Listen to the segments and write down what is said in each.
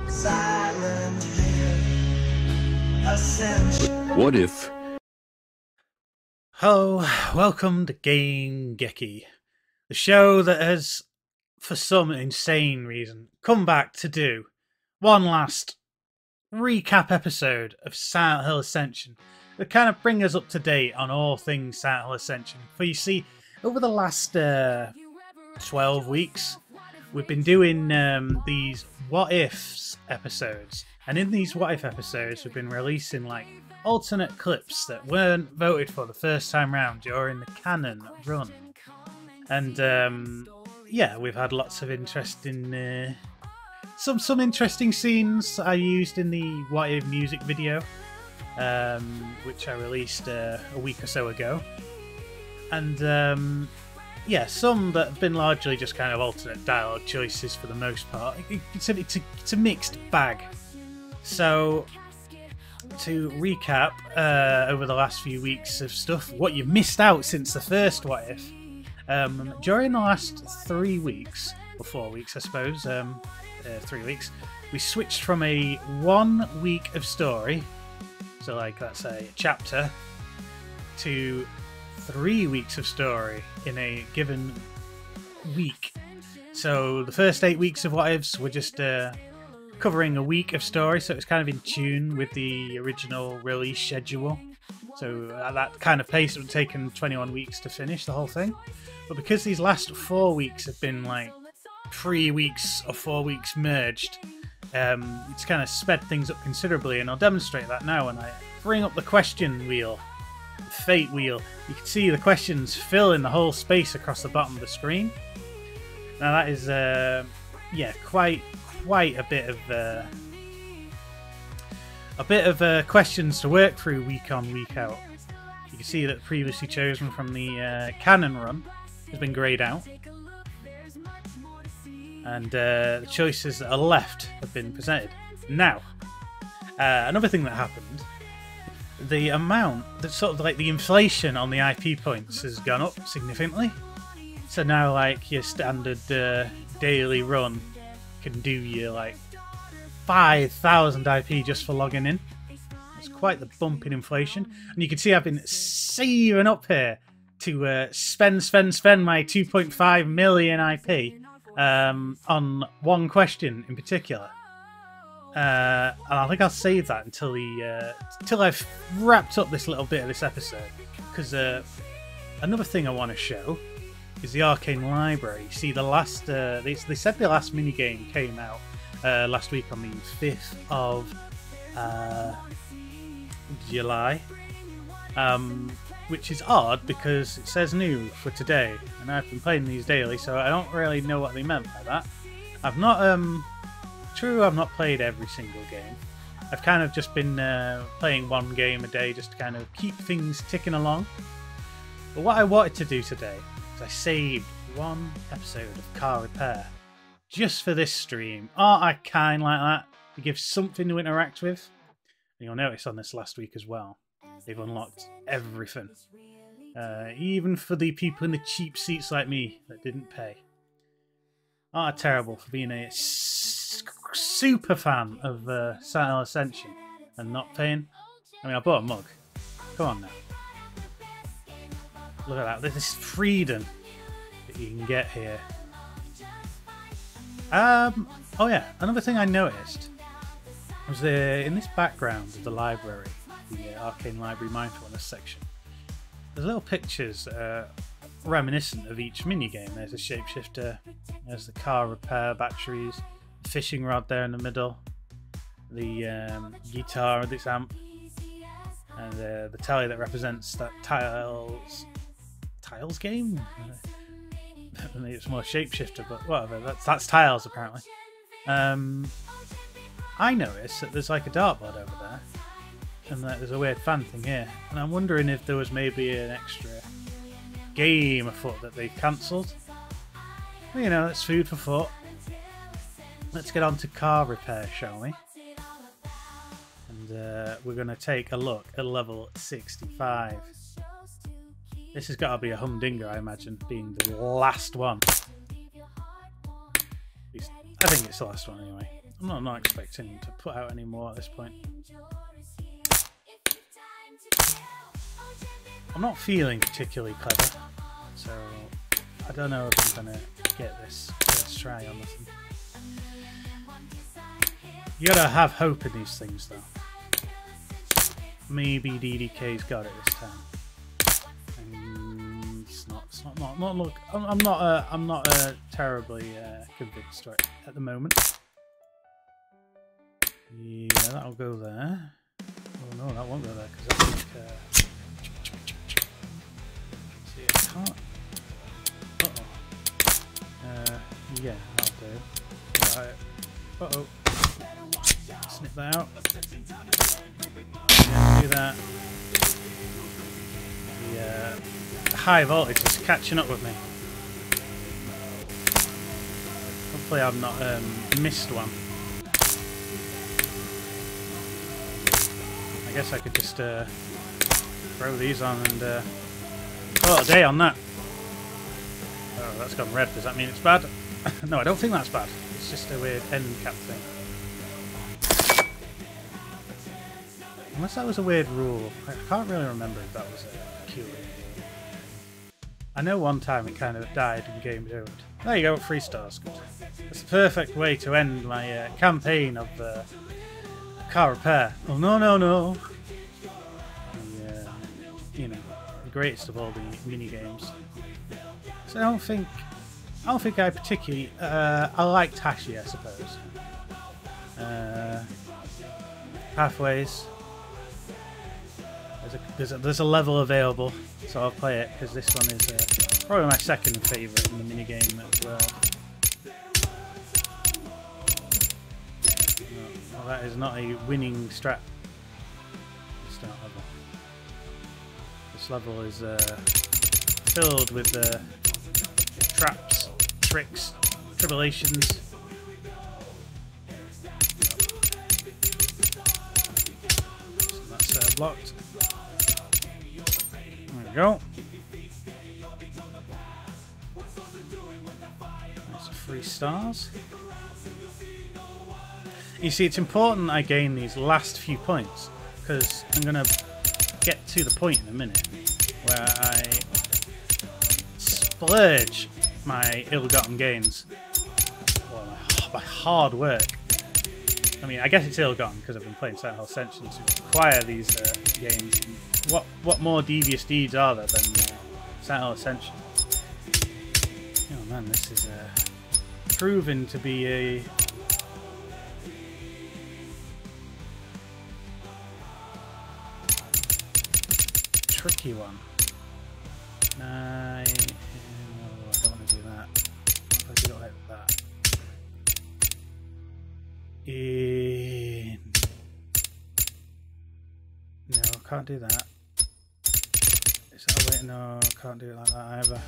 Silent Hill, Ascension. What if? Hello, welcome to Game-Geki, the show that has, for some insane reason, come back to do one last recap episode of Silent Hill Ascension that kind of bring us up to date on all things Silent Hill Ascension. For you see, over the last 12 weeks, we've been doing these What Ifs episodes, and in these What If episodes, we've been releasing like alternate clips that weren't voted for the first time round during the canon run. And yeah, we've had lots of interesting some interesting scenes I used in the What If music video, which I released a week or so ago. And yeah, some that have been largely just kind of alternate dialogue choices for the most part. It's a mixed bag. So, to recap over the last few weeks of stuff, what you've missed out since the first What If, during the last 3 weeks, or 4 weeks I suppose, 3 weeks, we switched from a 1 week of story, so like that's a chapter, to 3 weeks of story in a given week. So the first 8 weeks of What Ifs were just covering a week of story, so it's kind of in tune with the original release schedule. So at that kind of pace, it would have taken 21 weeks to finish the whole thing. But because these last 4 weeks have been like 3 weeks or 4 weeks merged, it's kind of sped things up considerably, and I'll demonstrate that now when I bring up the question wheel. Fate wheel. You can see the questions fill in the whole space across the bottom of the screen. Now that is yeah, quite a bit of questions to work through week on, week out. You can see that previously chosen from the canon run has been greyed out, and the choices that are left have been presented. Now, another thing that happened, the amount, that sort of like the inflation on the IP points has gone up significantly. So now like your standard daily run can do you like 5,000 IP just for logging in. It's quite the bump in inflation. And you can see I've been saving up here to spend my 2.5 million IP on one question in particular. And I think I'll save that until till I've wrapped up this little bit of this episode, because another thing I want to show is the Arcane Library. See, the last they said the last minigame came out last week on the 5th of July, which is odd because it says new for today, and I've been playing these daily, so I don't really know what they meant by that. I've not True, I've not played every single game. I've kind of just been playing one game a day just to kind of keep things ticking along. But what I wanted to do today is I saved one episode of Car Repair just for this stream. Aren't I kind like that? To give something to interact with. And you'll notice on this last week as well, they've unlocked everything. Even for the people in the cheap seats like me that didn't pay. Aren't I terrible for being a super fan of Silent Hill Ascension and not paying? I mean, I bought a mug. Come on now. Look at that. This freedom that you can get here. Oh yeah, another thing I noticed was in this background of the library, the Arcane Library Mindfulness section, there's little pictures reminiscent of each minigame. There's a shapeshifter, there's the car repair batteries, the fishing rod there in the middle, the guitar with its amp, and the tally that represents that tiles game. Maybe it's more shapeshifter, but whatever. That's tiles apparently. I noticed that there's like a dartboard over there, and that there's a weird fan thing here, and I'm wondering if there was maybe an extra game afoot that they've cancelled. Well, you know, it's food for thought. Let's get on to car repair, shall we? And we're going to take a look at level 65. This has got to be a humdinger, I imagine, being the last one. I think it's the last one anyway. I'm not expecting to put out any more at this point. I'm not feeling particularly clever, so I don't know if I'm gonna get this first try on this one. You gotta have hope in these things, though. Maybe DDK's got it this time. And it's not look. I'm not terribly convinced right at the moment. Yeah, that'll go there. Oh no, that won't go there because that's like. See, I can't. Yeah, that'll do. Right. Uh-oh. Snip that out. Yeah, do that. The high voltage is catching up with me. Hopefully I've not missed one. I guess I could just throw these on and call it a day on that. Oh, that's gone red. Does that mean it's bad? No, I don't think that's bad. It's just a weird end cap thing. Unless that was a weird rule. I can't really remember if that was a peculiar rule. I know one time it kind of died and game over. There you go, 3 stars. Good. That's the perfect way to end my campaign of car repair. Oh no, no, no. You know, the greatest of all the mini games. So I don't think I particularly I liked Hashi, I suppose. Pathways. There's a level available, so I'll play it because this one is probably my second favourite in the minigame as well. No, well, that is not a winning strat. Start level. This level is filled with traps, tricks, tribulations. So that's blocked. There we go. That's 3 stars. You see, it's important I gain these last few points because I'm going to get to the point in a minute where I splurge my ill-gotten gains, well, my hard work. I mean, I guess it's ill-gotten because I've been playing Ascension to acquire these games. What more devious deeds are there than Ascension? Oh man, this is proven to be a tricky one. No, I don't want to do that. What if I do it like that? No, I can't do that. Is that a way? No, I can't do it like that either.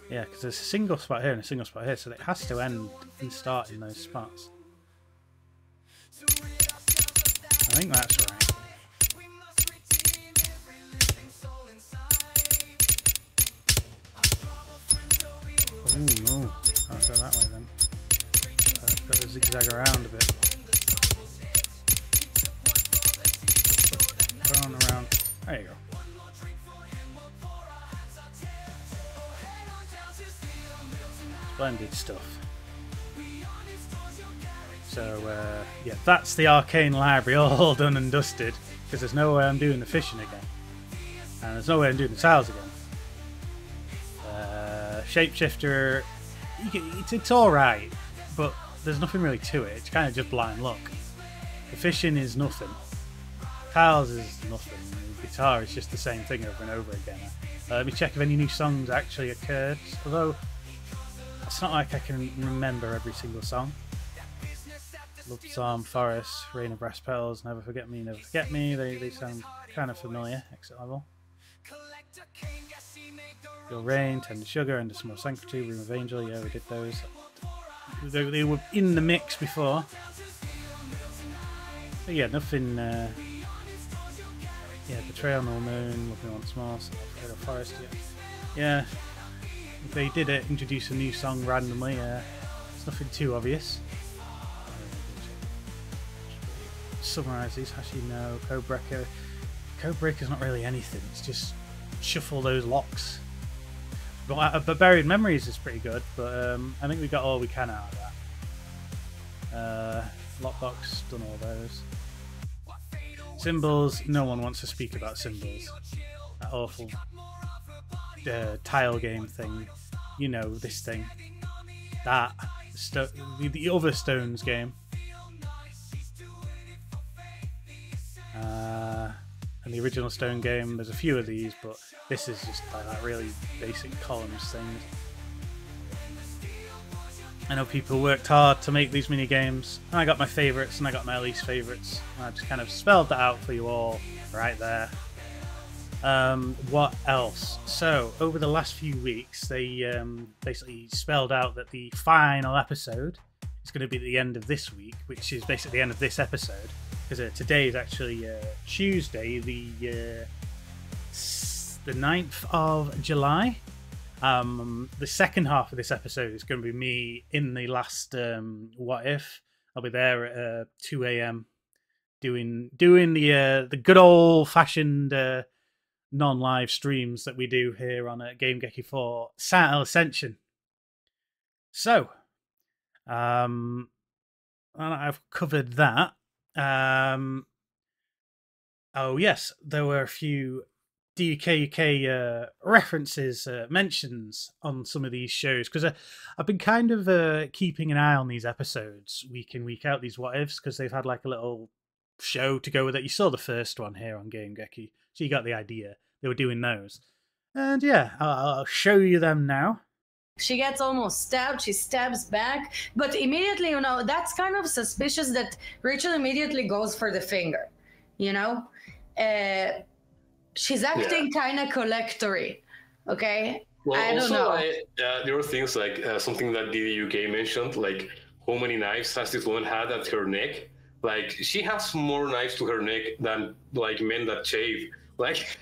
Yeah, because there's a single spot here and a single spot here, so it has to end and start in those spots. I think that's right. Oh no, I'll go that way then. I've got to zigzag around a bit. Go on around. There you go. Splendid stuff. So yeah, that's the arcane library all done and dusted, because there's no way I'm doing the fishing again, and there's no way I'm doing the tiles again. Shapeshifter, it's alright, but there's nothing really to it. It's kind of just blind luck. The fishing is nothing. Tiles is nothing. The guitar is just the same thing over and over again. Let me check if any new songs actually occurred, although it's not like I can remember every single song. Love Psalm, Forest, Rain of Brass Petals, Never Forget Me, Never Forget Me. They sound kind of familiar. Exit level. Your Rain, Tender Sugar, Under Small Sanctuary, Room of Angel. Yeah, we did those. They were in the mix before. But yeah, nothing Yeah, Betrayal No Moon, Love Me Once More, Fatal Forest. Yeah, if they did it, introduce a new song randomly. It's nothing too obvious. Summarize these. Actually, no. Codebreaker. Codebreaker's not really anything. It's just shuffle those locks. But Buried Memories is pretty good. But I think we got all we can out of that. Lockbox, done all those. Symbols. No one wants to speak about Symbols. That awful tile game thing. You know, this thing. That. The other Stones game. And the original Stone game, there's a few of these, but this is just like that really basic columns thing. I know people worked hard to make these mini games, and I got my favourites and I got my least favourites, and I just kind of spelled that out for you all right there. What else? So, over the last few weeks, they basically spelled out that the final episode is going to be at the end of this week, which is basically the end of this episode. Because today is actually Tuesday, the 9th of July. The second half of this episode is going to be me in the last What If. I'll be there at 2 a.m. doing the good old fashioned non-live streams that we do here on Game-Geki for Ascension. So, I've covered that. Oh yes, there were a few DK references, mentions on some of these shows, because I've been kind of keeping an eye on these episodes week in, week out, these what ifs, because they've had like a little show to go with it. You saw the first one here on Game-Geki, so you got the idea. They were doing those, and yeah, I'll show you them now. She gets almost stabbed, she stabs back, but immediately, you know, that's kind of suspicious that Rachel immediately goes for the finger, you know? She's acting kind of collectory, okay? Well, I don't know. There are things like something that DDUK mentioned, like how many knives has this woman had at her neck? Like, she has more knives to her neck than, like, men that shave. Like...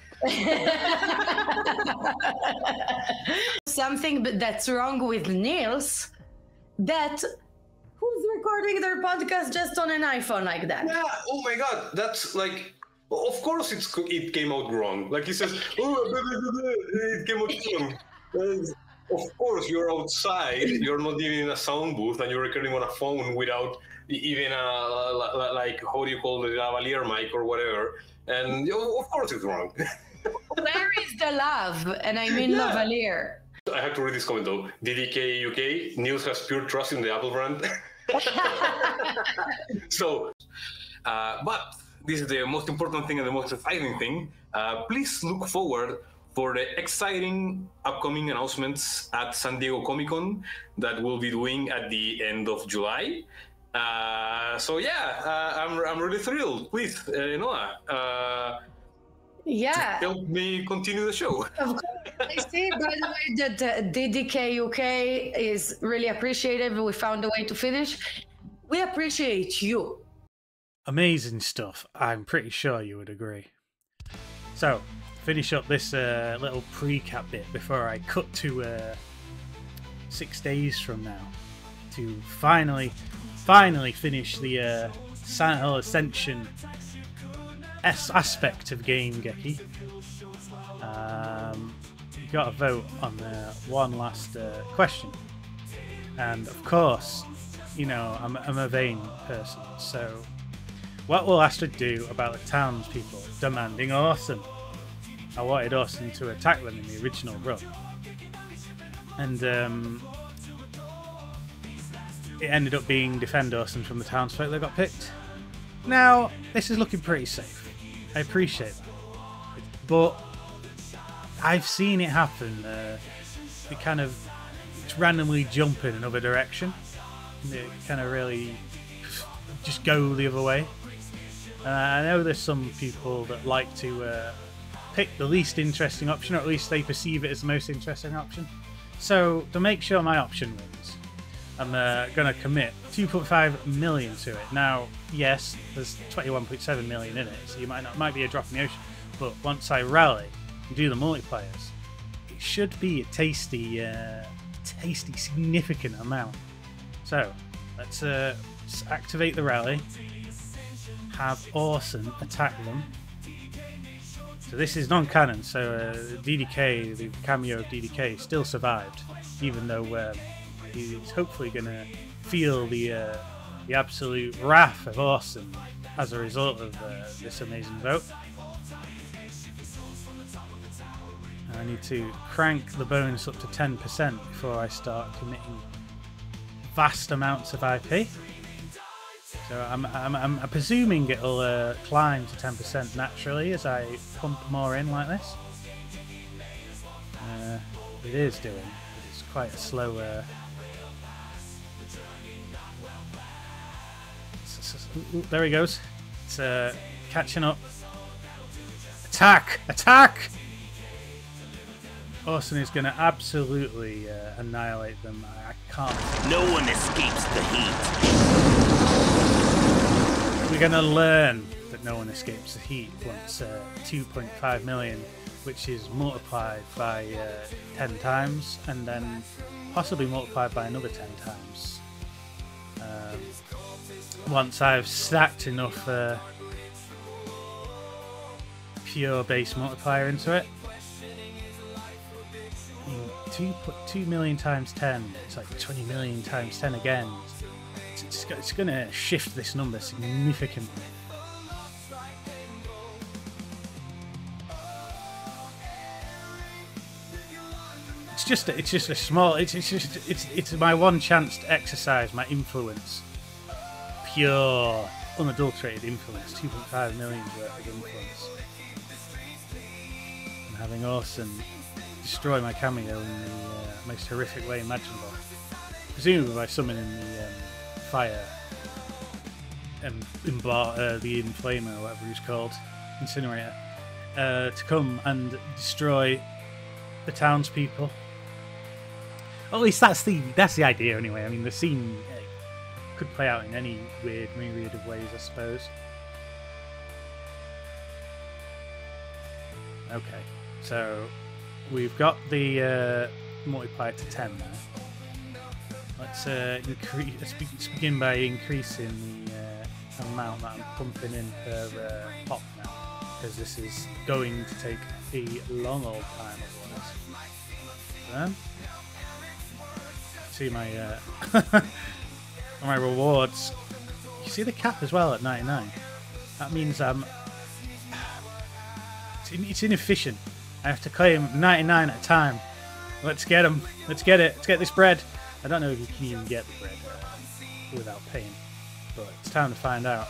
Something that's wrong with Niels, that who's recording their podcast just on an iPhone like that? Yeah, oh my god, that's like, of course it came out wrong. Like he says, oh, it came out wrong. Of course, you're outside, you're not even in a sound booth, and you're recording on a phone without even a, like, how do you call it, a lavalier mic or whatever. And of course it's wrong. Where is the love? And I mean lavalier. I have to read this comment though. DDK UK, Niels has pure trust in the Apple brand. So, but this is the most important thing and the most exciting thing. Please look forward for the exciting upcoming announcements at San Diego Comic-Con that we'll be doing at the end of July. So yeah, I'm really thrilled. Please, Noah, yeah, help me continue the show. Of course. I see, by the way, that DDK UK is really appreciative. We found a way to finish. We appreciate you. Amazing stuff. I'm pretty sure you would agree. So, finish up this little pre-cap bit before I cut to 6 days from now to finally finish the Silent Hill Ascension aspect of Game-Geki. You got to vote on one last question, and of course, you know I'm a vain person. So, what will Astrid do about the townspeople demanding Orson? I wanted Orson to attack them in the original run, and it ended up being defend Orson from the townsfolk that got picked. Now, this is looking pretty safe. I appreciate that. But I've seen it happen. It kind of randomly jump in another direction. It kind of really just go the other way. I know there's some people that like to pick the least interesting option, or at least they perceive it as the most interesting option. So, to make sure my option wins, I'm going to commit 2.5 million to it. Now, yes, there's 21.7 million in it, so might be a drop in the ocean. but once I rally and do the multipliers, it should be a tasty, significant amount. So let's activate the rally, have Orson attack them. So this is non-canon, so DDK, the cameo of DDK, still survived, even though he's hopefully going to feel the absolute wrath of Orson as a result of this amazing vote. I need to crank the bonus up to 10% before I start committing vast amounts of IP. So I'm presuming it'll climb to 10% naturally as I pump more in like this. It is doing. It's quite a slow. There he goes. It's catching up. Attack! Attack! Orson is going to absolutely annihilate them. I can't. No one escapes the heat. We're going to learn that no one escapes the heat once 2.5 million, which is multiplied by 10 times, and then possibly multiplied by another 10 times. Once I've stacked enough pure base multiplier into it. 2 million times 10, it's like 20 million times 10 again. It's going to shift this number significantly. It's just a small. It's my one chance to exercise my influence, pure, unadulterated influence. 2.5 million worth of influence, and having Orson destroy my cameo in the most horrific way imaginable. Presumably by summoning the fire and the inflamer, or whatever he's called, incinerator, to come and destroy the townspeople. At least that's the idea anyway. I mean, the scene could play out in any myriad of ways, I suppose. Okay, so we've got the multiplier to 10 now. Let's begin by increasing the amount that I'm pumping in per pop now, because this is going to take a long old time otherwise. See my my rewards. You see the cap as well at 99. That means it's inefficient. I have to claim 99 at a time. Let's get them. Let's get it. Let's get this bread. I don't know if you can even get the bread without paying, but it's time to find out.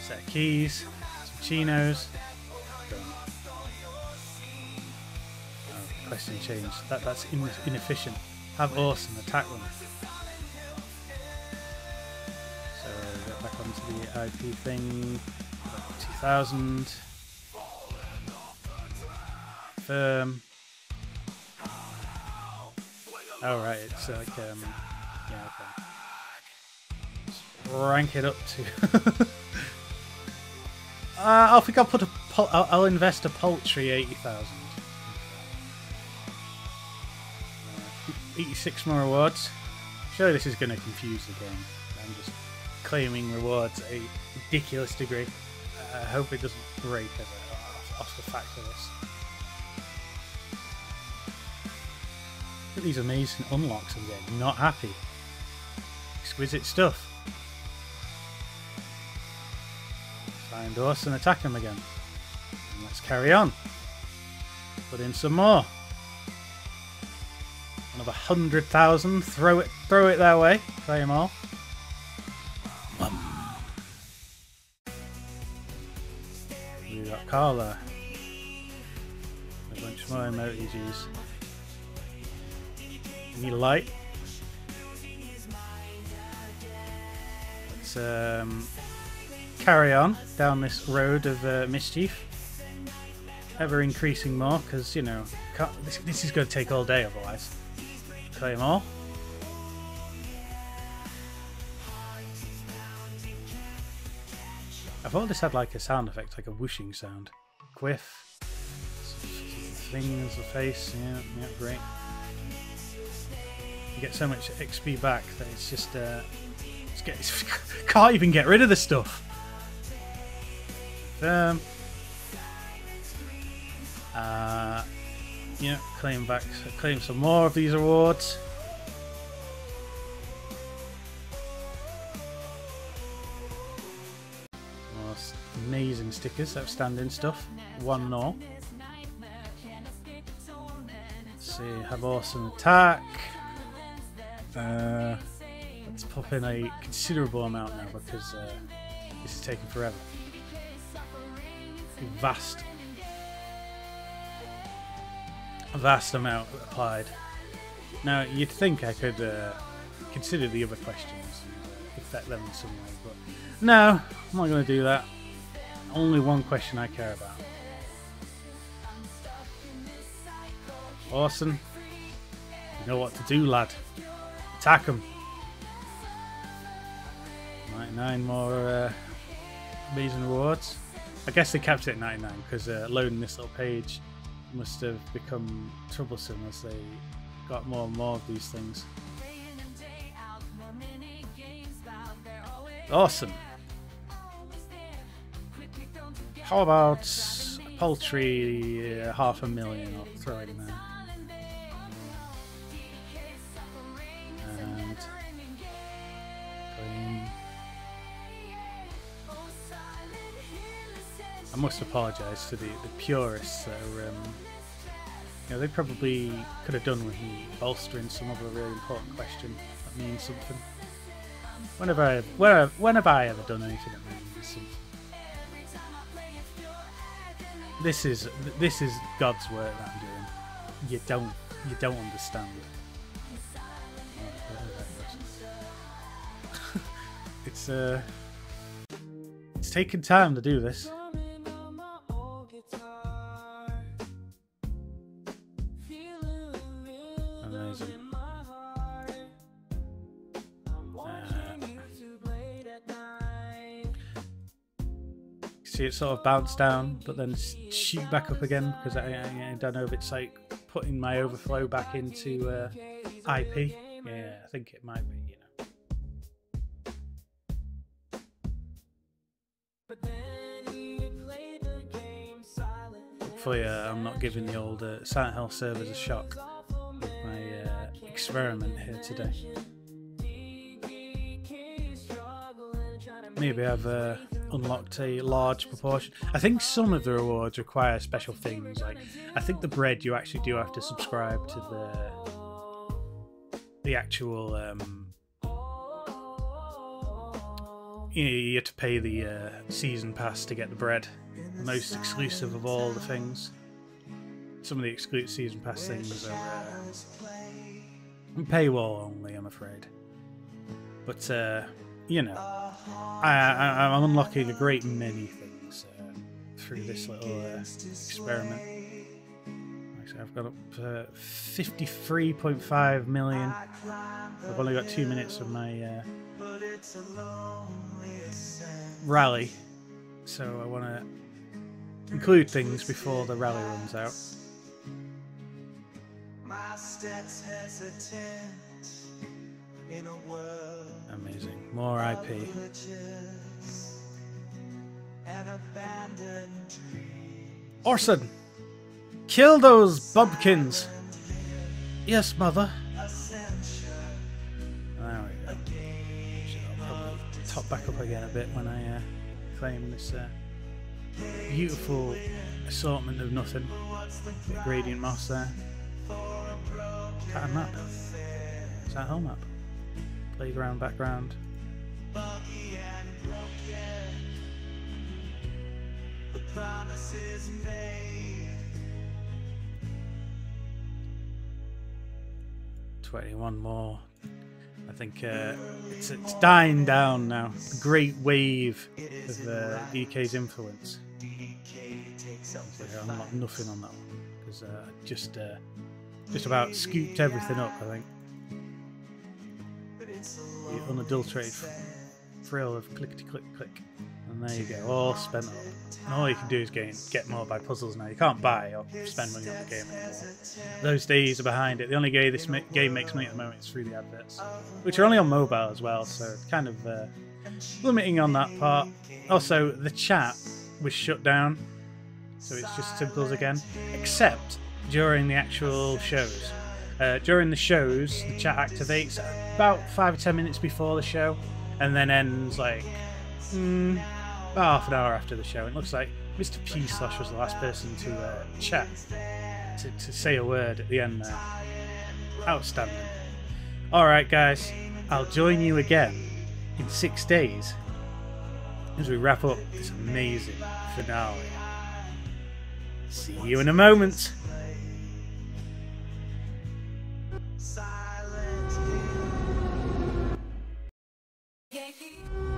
Set of keys, some chinos. Oh, question change. That's inefficient. Have Orson attack them. So get back onto the IP thing. 2000. Firm. Oh right, it's like yeah, okay. Let's rank it up to. I think I'll put I'll invest a paltry 80,000. 86 more rewards. Surely this is going to confuse the game. I'm just claiming rewards at a ridiculous degree. I hope it doesn't break off the fact of this. Look at these amazing unlocks again. Not happy. Exquisite stuff. Find Orson and attack him again. And let's carry on. Put in some more. Another 100,000. Throw it their way. Play them all. We got Carla. A bunch more emojis. Need a light. Let's carry on down this road of mischief. Ever increasing more, because you know this is going to take all day otherwise. Play them all. I've always had like a sound effect, like a whooshing sound. Quiff. Thing as the face. Yeah, great. You get so much XP back that it's just can't even get rid of the stuff. Yeah, claim some more of these awards. Most amazing stickers, outstanding stuff. 1-0. Let's see, have awesome attack. Let's pop in a considerable amount now because this is taking forever. Vast amount applied. Now you'd think I could consider the other questions and affect them in some way, but no, I'm not going to do that. Only one question I care about. Awesome. You know what to do, lad. Attack them. 99 more amazing rewards. I guess they kept it at 99 because loading this little page must have become troublesome as they got more and more of these things. Awesome. How about a paltry 500,000? I'll throw it in there. And clean. I must apologise to the purists that are, they probably could have done with me bolstering some other really important question that means something. When have I ever done anything that means something? This is God's work that I'm doing. You don't understand. It's taken time to do this. Amazing. See it sort of bounce down, but then shoot back up again because I don't know if it's like putting my overflow back into IP. Yeah, I think it might be. Hopefully, I'm not giving the old Silent Hill servers a shock with my experiment here today. Maybe I've unlocked a large proportion. I think some of the rewards require special things. Like, I think the bread you actually do have to subscribe to the actual. You have to pay the season pass to get the bread. The most exclusive of all the things. Some of the exclusive season pass things are paywall only, I'm afraid. But I'm unlocking a great many things through this little experiment. Actually, I've got up 53.5 million. I've only got 2 minutes of my rally, so I want to include things before the rally runs out. Amazing. More IP. Orson! Kill those bumpkins! Yes, mother. There we go. I'll probably top back up again a bit when I claim this beautiful assortment of nothing. Bit of gradient moss there. Is that a map? Is that a whole map? Playground background. The promises made. 21 more. I think it's dying down now. The great wave of DK's influence. I'm not nothing on that one because just about scooped everything up. I think the unadulterated thrill of clickety click click. And there you go, all spent up. And all you can do is get more by puzzles now. You can't buy or spend money on the game anymore. Those days are behind it. The only way this game makes money at the moment is through the adverts, which are only on mobile as well, so it's kind of limiting on that part. Also, the chat was shut down, so it's just symbols again, except during the actual shows. During the shows, the chat activates about 5 or 10 minutes before the show, and then ends like about half an hour after the show. It looks like Mr. P/ was the last person to chat, to say a word at the end there. Outstanding. Alright guys, I'll join you again in 6 days as we wrap up this amazing finale. See you in a moment.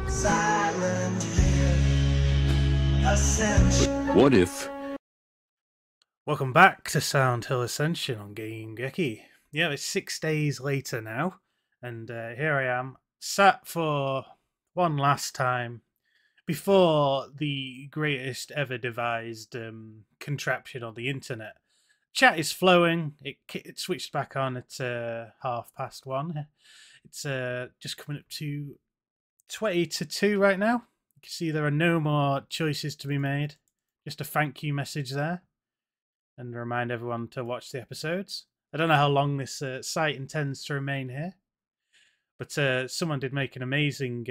Silent Hill Ascension. What if? Welcome back to Silent Hill Ascension on Game-Geki. Yeah, it's 6 days later now, and here I am, sat for one last time before the greatest ever devised contraption on the internet. Chat is flowing. It switched back on at 1:30. It's just coming up to 20 to 2 right now. You can see there are no more choices to be made. Just a thank you message there, and remind everyone to watch the episodes. I don't know how long this site intends to remain here, but someone did make an amazing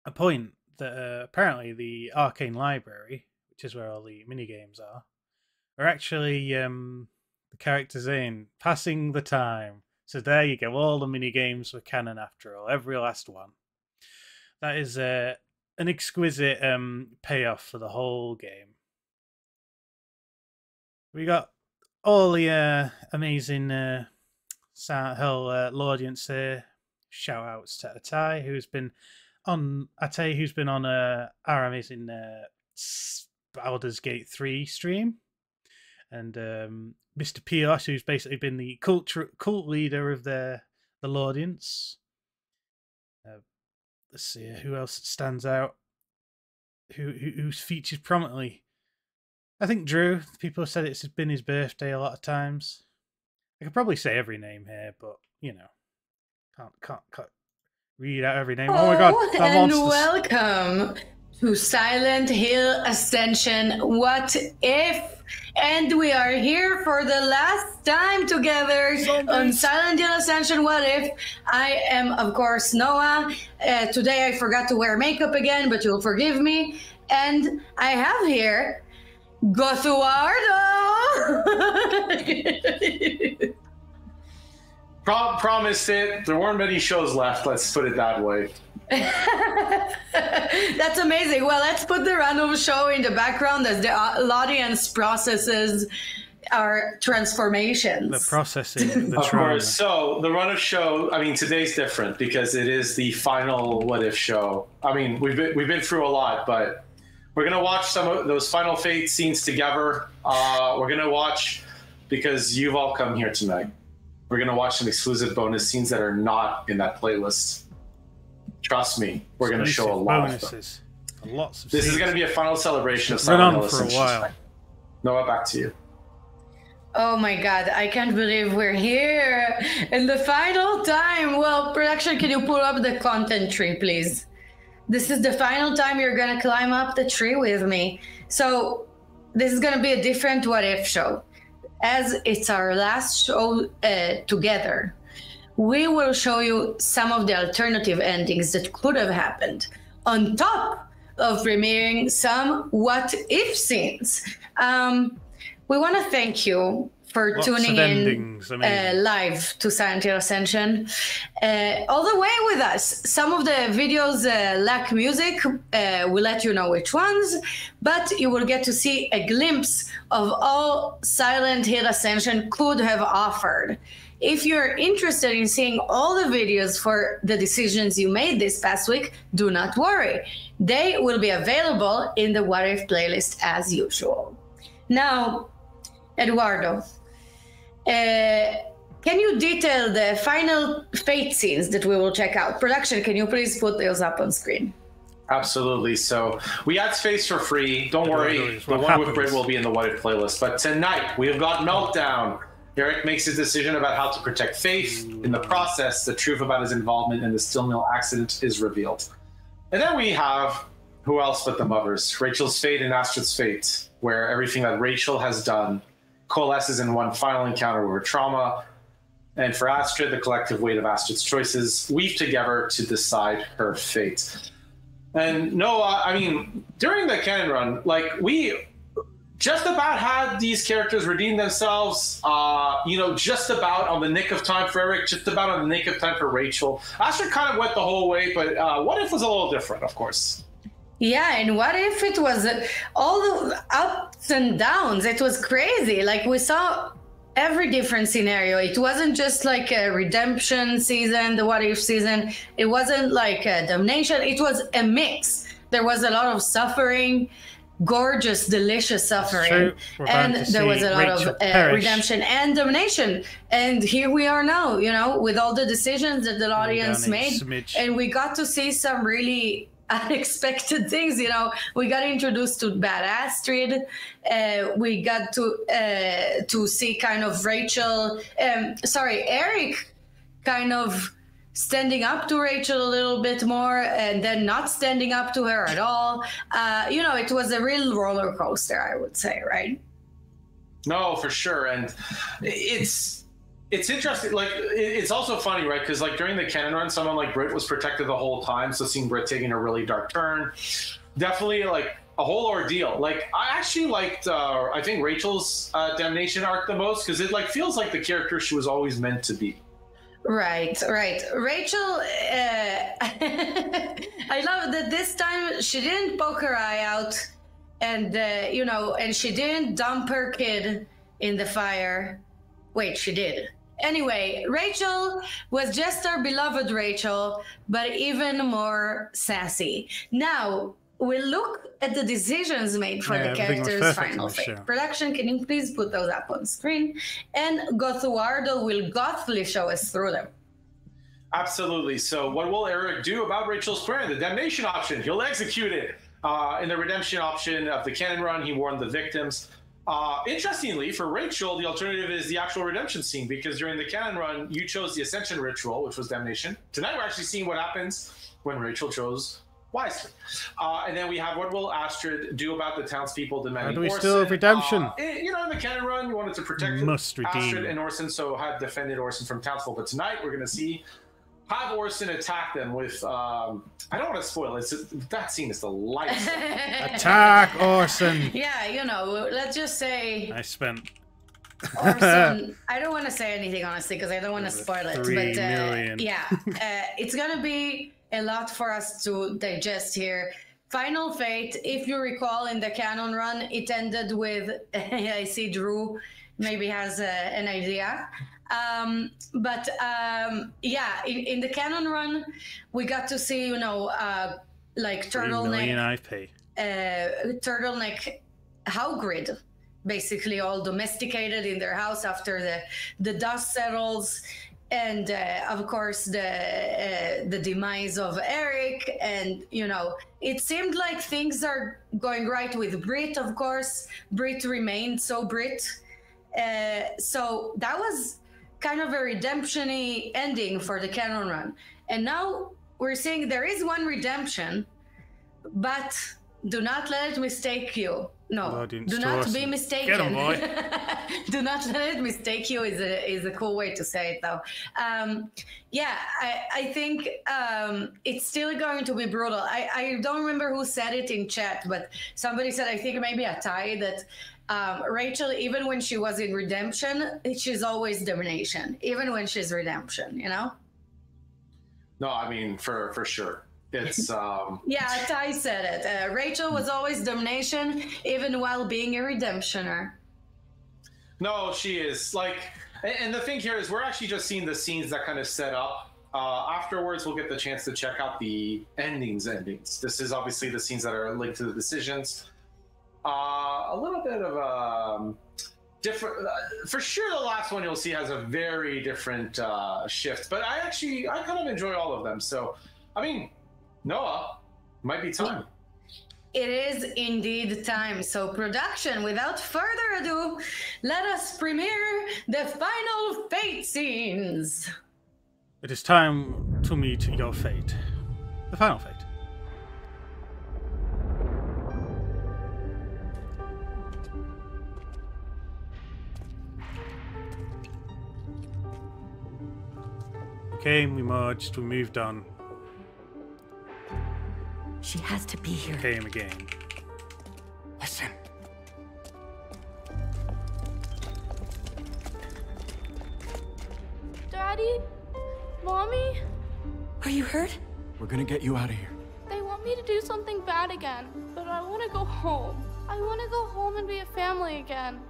a point that apparently the Arcane Library, which is where all the minigames are actually the characters in passing the time. So there you go, all the minigames were canon after all, every last one. That is an exquisite payoff for the whole game. We got all the amazing Silent Hill audience here. Shout outs to Atai, who's been on our amazing Baldur's Gate 3 stream, and Mr. Pios, who's basically been the cult leader of the audience. Let's see who else stands out. Who's featured prominently. I think Drew. People have said it's been his birthday a lot of times. I could probably say every name here, but you know, can't read out every name. Oh my god! And welcome to Silent Hill Ascension. What if? And we are here for the last time together on Silent Hill Ascension. What if? I am, of course, Noah. Today I forgot to wear makeup again, but you'll forgive me. And I have here Gotuardo. Promised it. There weren't many shows left. Let's put it that way. That's amazing. Well, let's put the random show in the background as the audience processes our transformations. The processing, the of trauma. course. So the run of show. I mean, today's different because it is the final What If show. I mean, we've been through a lot, but we're gonna watch some of those Final Fate scenes together. We're gonna watch because you've all come here tonight. We're gonna watch some exclusive bonus scenes that are not in that playlist. Trust me, we're going to show a lot bonuses. of them. Lots of this scenes. is going to be a final celebration of Run Silent on Hill for a Ascension. while. Noah, back to you. Oh my god, I can't believe we're here in the final time. Well, production, can you pull up the content tree, please? This is the final time you're going to climb up the tree with me. So this is going to be a different What If show. As it's our last show together, we will show you some of the alternative endings that could have happened, on top of premiering some what if scenes. We want to thank you for tuning in live to Silent Hill Ascension. All the way with us. Some of the videos lack music. We'll let you know which ones, but you will get to see a glimpse of all Silent Hill Ascension could have offered. If you're interested in seeing all the videos for the decisions you made this past week, do not worry. They will be available in the What If playlist as usual. Now, Eduardo, can you detail the final fate scenes that we will check out? Production, can you please put those up on screen? Absolutely. So we had space for free. Don't worry. The What one with happens? Brit will be in the What If playlist. But tonight we have got Meltdown. Eric makes his decision about how to protect Faith. In the process, the truth about his involvement in the steel mill accident is revealed. And then we have who else but the mothers? Rachel's fate and Astrid's fate, where everything that Rachel has done coalesces in one final encounter with her trauma. And for Astrid, the collective weight of Astrid's choices weave together to decide her fate. And Noah, I mean, during the canon run, like, we just about had these characters redeem themselves, just about on the nick of time for Eric, just about on the nick of time for Rachel. Astrid kind of went the whole way, but What If was a little different, of course. Yeah, and what if it was all the ups and downs? It was crazy. Like, we saw every different scenario. It wasn't just like a redemption season, the What If season. It wasn't like a damnation. It was a mix. There was a lot of suffering, gorgeous, delicious suffering. And there was a lot of redemption and damnation. And here we are now, with all the decisions that the audience made. And we got to see some really unexpected things. We got introduced to bad Astrid. We got to see kind of Eric kind of standing up to Rachel a little bit more, and then not standing up to her at all. It was a real roller coaster, I would say, right? No, for sure. And it's interesting. Like, it's also funny, right? Because like during the canon run, someone like Brit was protected the whole time. So seeing Brit taking a really dark turn, definitely like a whole ordeal. Like, I actually liked, I think Rachel's damnation arc the most, because it like feels like the character she was always meant to be. Right. Rachel, I love that this time she didn't poke her eye out, and and she didn't dump her kid in the fire. Wait, she did. Anyway, Rachel was just our beloved Rachel, but even more sassy. Now, we'll look at the decisions made for the characters' final fate. Production, can you please put those up on screen? And Gothuardo will gothly show us through them. Absolutely. So what will Eric do about Rachel's plan? The damnation option, he'll execute it. In the redemption option of the canon run, he warned the victims. Interestingly, for Rachel, the alternative is the actual redemption scene, because during the canon run, you chose the Ascension ritual, which was damnation. Tonight, we're actually seeing what happens when Rachel chose wisely. And then we have what will Astrid do about the townspeople demanding Orson. How do we still have redemption? In the canon run, you wanted to protect Astrid and Orson, so had defended Orson from townspeople. But tonight, we're going to have Orson attack them with, I don't want to spoil it. That scene is delightful. Attack Orson! Yeah, let's just say... I spent... Orson, I don't want to say anything, honestly, because I don't want to spoil it. 3 million. Yeah, it's going to be a lot for us to digest here. Final fate, if you recall, in the canon run, it ended with... I see Drew maybe has an idea. In the canon run, we got to see, like turtleneck, Howgrid, basically all domesticated in their house after the dust settles, and of course the demise of Eric, and it seemed like things are going right with Brit. Of course, Brit remained so Brit, so that was kind of a redemption-y ending for the canon run. And now we're seeing there is one redemption, but do not let it mistake you. No, do not be mistaken. Get him, boy. Do not let it mistake you is a cool way to say it, though. I think it's still going to be brutal. I don't remember who said it in chat, but somebody said, I think maybe a tie, that Rachel, even when she was in redemption, she's always damnation, even when she's redemption, No, I mean, for sure. It's yeah, Ty said it. Rachel was always damnation, even while being a redemptioner. No, she is. And the thing here is we're actually just seeing the scenes that kind of set up. Afterwards, we'll get the chance to check out the endings. This is obviously the scenes that are linked to the decisions. A little bit of different. For sure, the last one you'll see has a very different shift. But I kind of enjoy all of them. So, I mean, Noah, Might be time. It is indeed time. So, production, without further ado, let us premiere the final fate scenes. It is time to meet your fate. The final fate. We came, we merged, we moved on. She has to be here. Came again. Listen. Daddy? Mommy? Are you hurt? We're gonna get you out of here. They want me to do something bad again, but I want to go home. I want to go home and be a family again.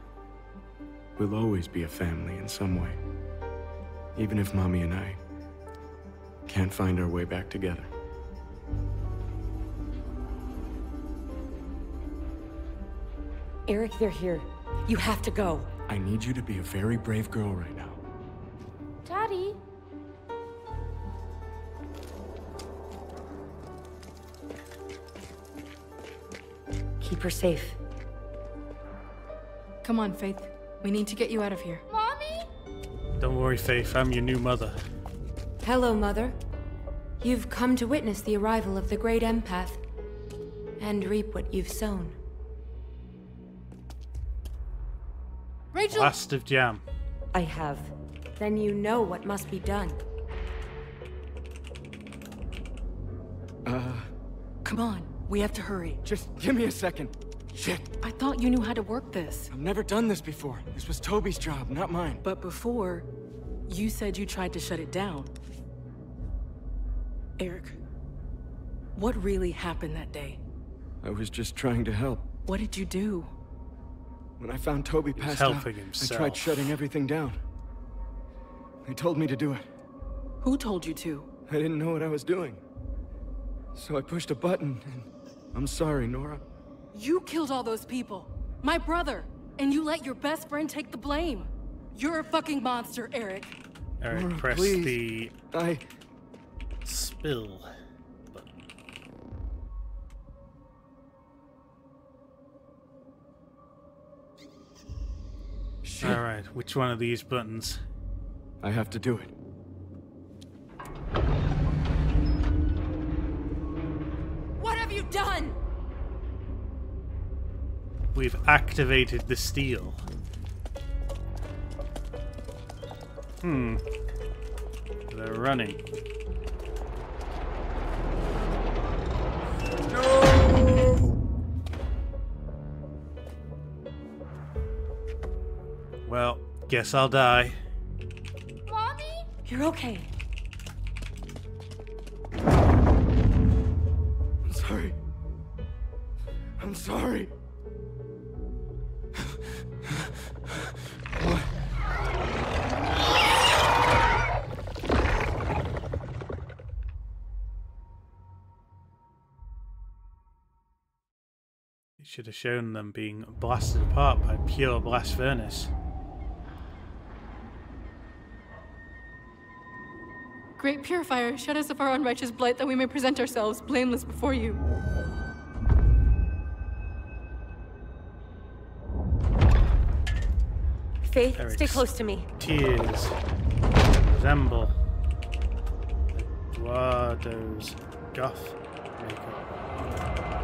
We'll always be a family in some way. Even if Mommy and I can't find our way back together. Eric, they're here. You have to go. I need you to be a very brave girl right now. Daddy? Keep her safe. Come on, Faith. We need to get you out of here. Mommy? Don't worry, Faith, I'm your new mother. Hello, Mother. You've come to witness the arrival of the great empath and reap what you've sown. Rachel! Blast of jam. I have. Then you know what must be done. Come on. We have to hurry. Just give me a second. Shit. I thought you knew how to work this. I've never done this before. This was Toby's job, not mine. But before, you said you tried to shut it down. Eric, what really happened that day? I was just trying to help. What did you do? When I found Toby passed out, helping I himself. tried shutting everything down. They told me to do it. Who told you to? I didn't know what I was doing. So I pushed a button, and I'm sorry, Nora. You killed all those people. My brother. And you let your best friend take the blame. You're a fucking monster, Eric. Eric, Nora, press please. the spill button. Shit. Alright, which one of these buttons? I have to do it. What have you done? We've activated the steel. They're running. Well, guess I'll die. Mommy? You're okay. I'm sorry. I'm sorry. What? You should have shown them being blasted apart by pure blast furnace. Great Purifier, shed us of our unrighteous blight that we may present ourselves blameless before you. Faith, Eric's stay close to me. Tears resemble Eduardo's goth makeup.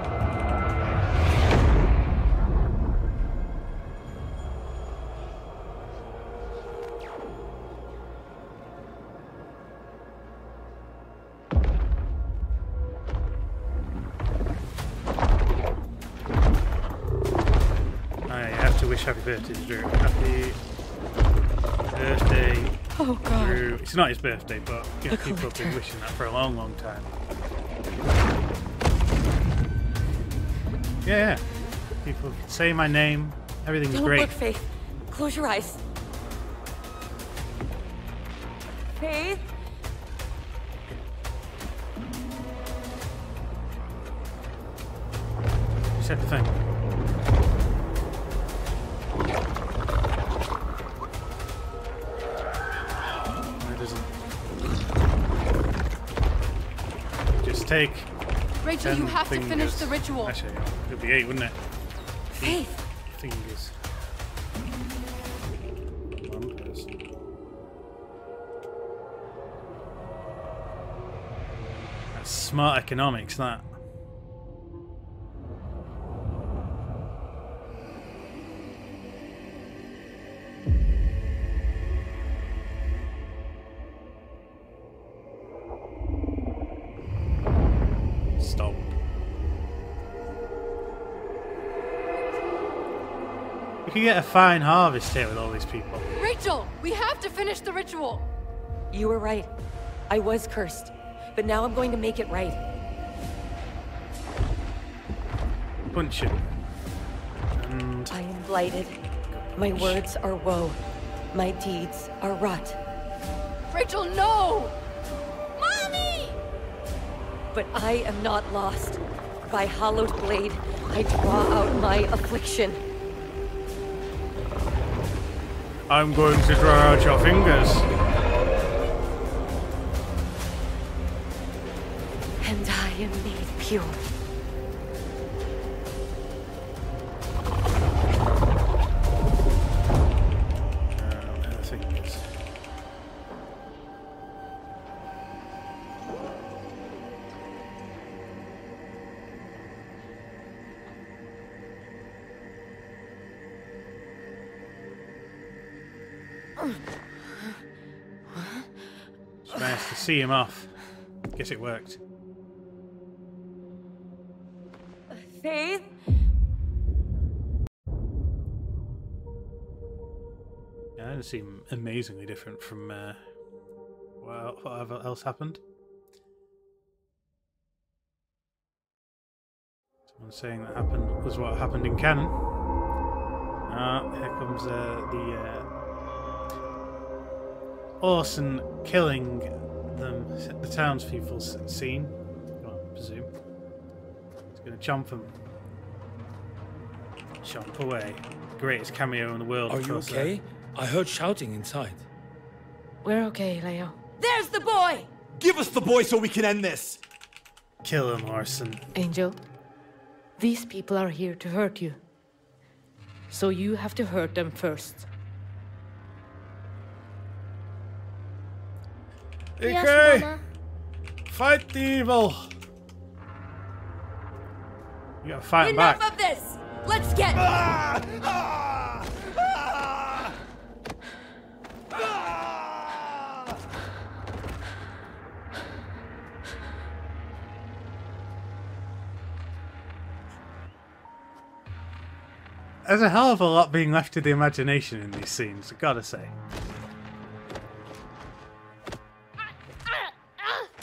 I have to wish happy birthday to Drew. Happy birthday, Oh, God. Drew. It's not his birthday, but you know, The people have been collector. wishing that for a long, long time. Yeah. People say my name. Everything's Don't great. look, Faith. Close your eyes. Faith? You said the thing. No, it doesn't. Just take Rachel, you 10 have to finish fingers. the ritual. Actually, it'd be 8, wouldn't it? Faith. Fingers. One person. That's smart economics, that. Stop. We could get a fine harvest here with all these people. Rachel, we have to finish the ritual. You were right. I was cursed. But now I'm going to make it right. Punch him. And I am blighted. My words are woe. My deeds are rot. Rachel, no! Mommy! But I am not lost. By hallowed blade, I draw out my affliction. I'm going to draw out your fingers. And I am made pure. Fingers. Just managed to see him off. Guess it worked. Faith? Yeah, that doesn't seem amazingly different from whatever else happened. Someone saying that happened was what happened in canon. Here comes the Orson killing them, the townspeople's scene. Well, I presume. He's going to chomp them. Chomp away. Greatest cameo in the world. Are you okay? I heard shouting inside. We're okay, Leo. There's the boy! Give us the boy so we can end this! Kill him, Orson. Angel, these people are here to hurt you. So you have to hurt them first. Okay! Fight the evil! You gotta fight him back. Enough of this! Let's get... There's a hell of a lot being left to the imagination in these scenes, I gotta say.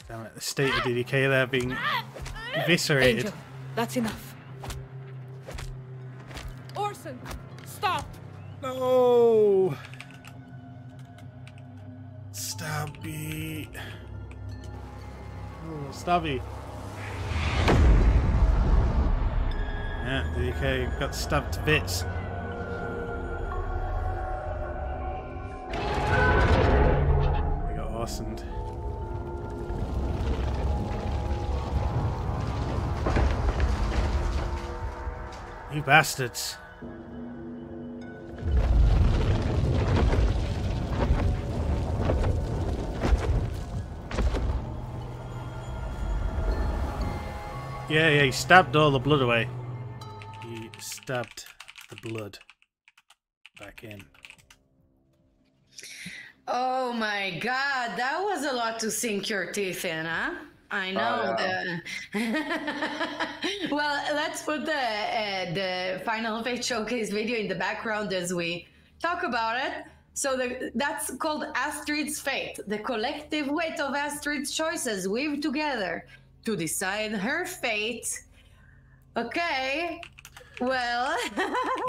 Damn it, the state of DDK there being eviscerated. Angel, that's enough. Orson, stop! No! Stabby. Oh, Stabby. Yeah, DDK got stabbed to bits. They got arsoned. You bastards. Yeah, he stabbed all the blood away. He stabbed the blood back in. Oh my god, that was a lot to sink your teeth in, huh? I know. Well, let's put the Final Fate Showcase video in the background as we talk about it. So that's called Astrid's Fate. The collective weight of Astrid's choices weave together to decide her fate. Okay. Well,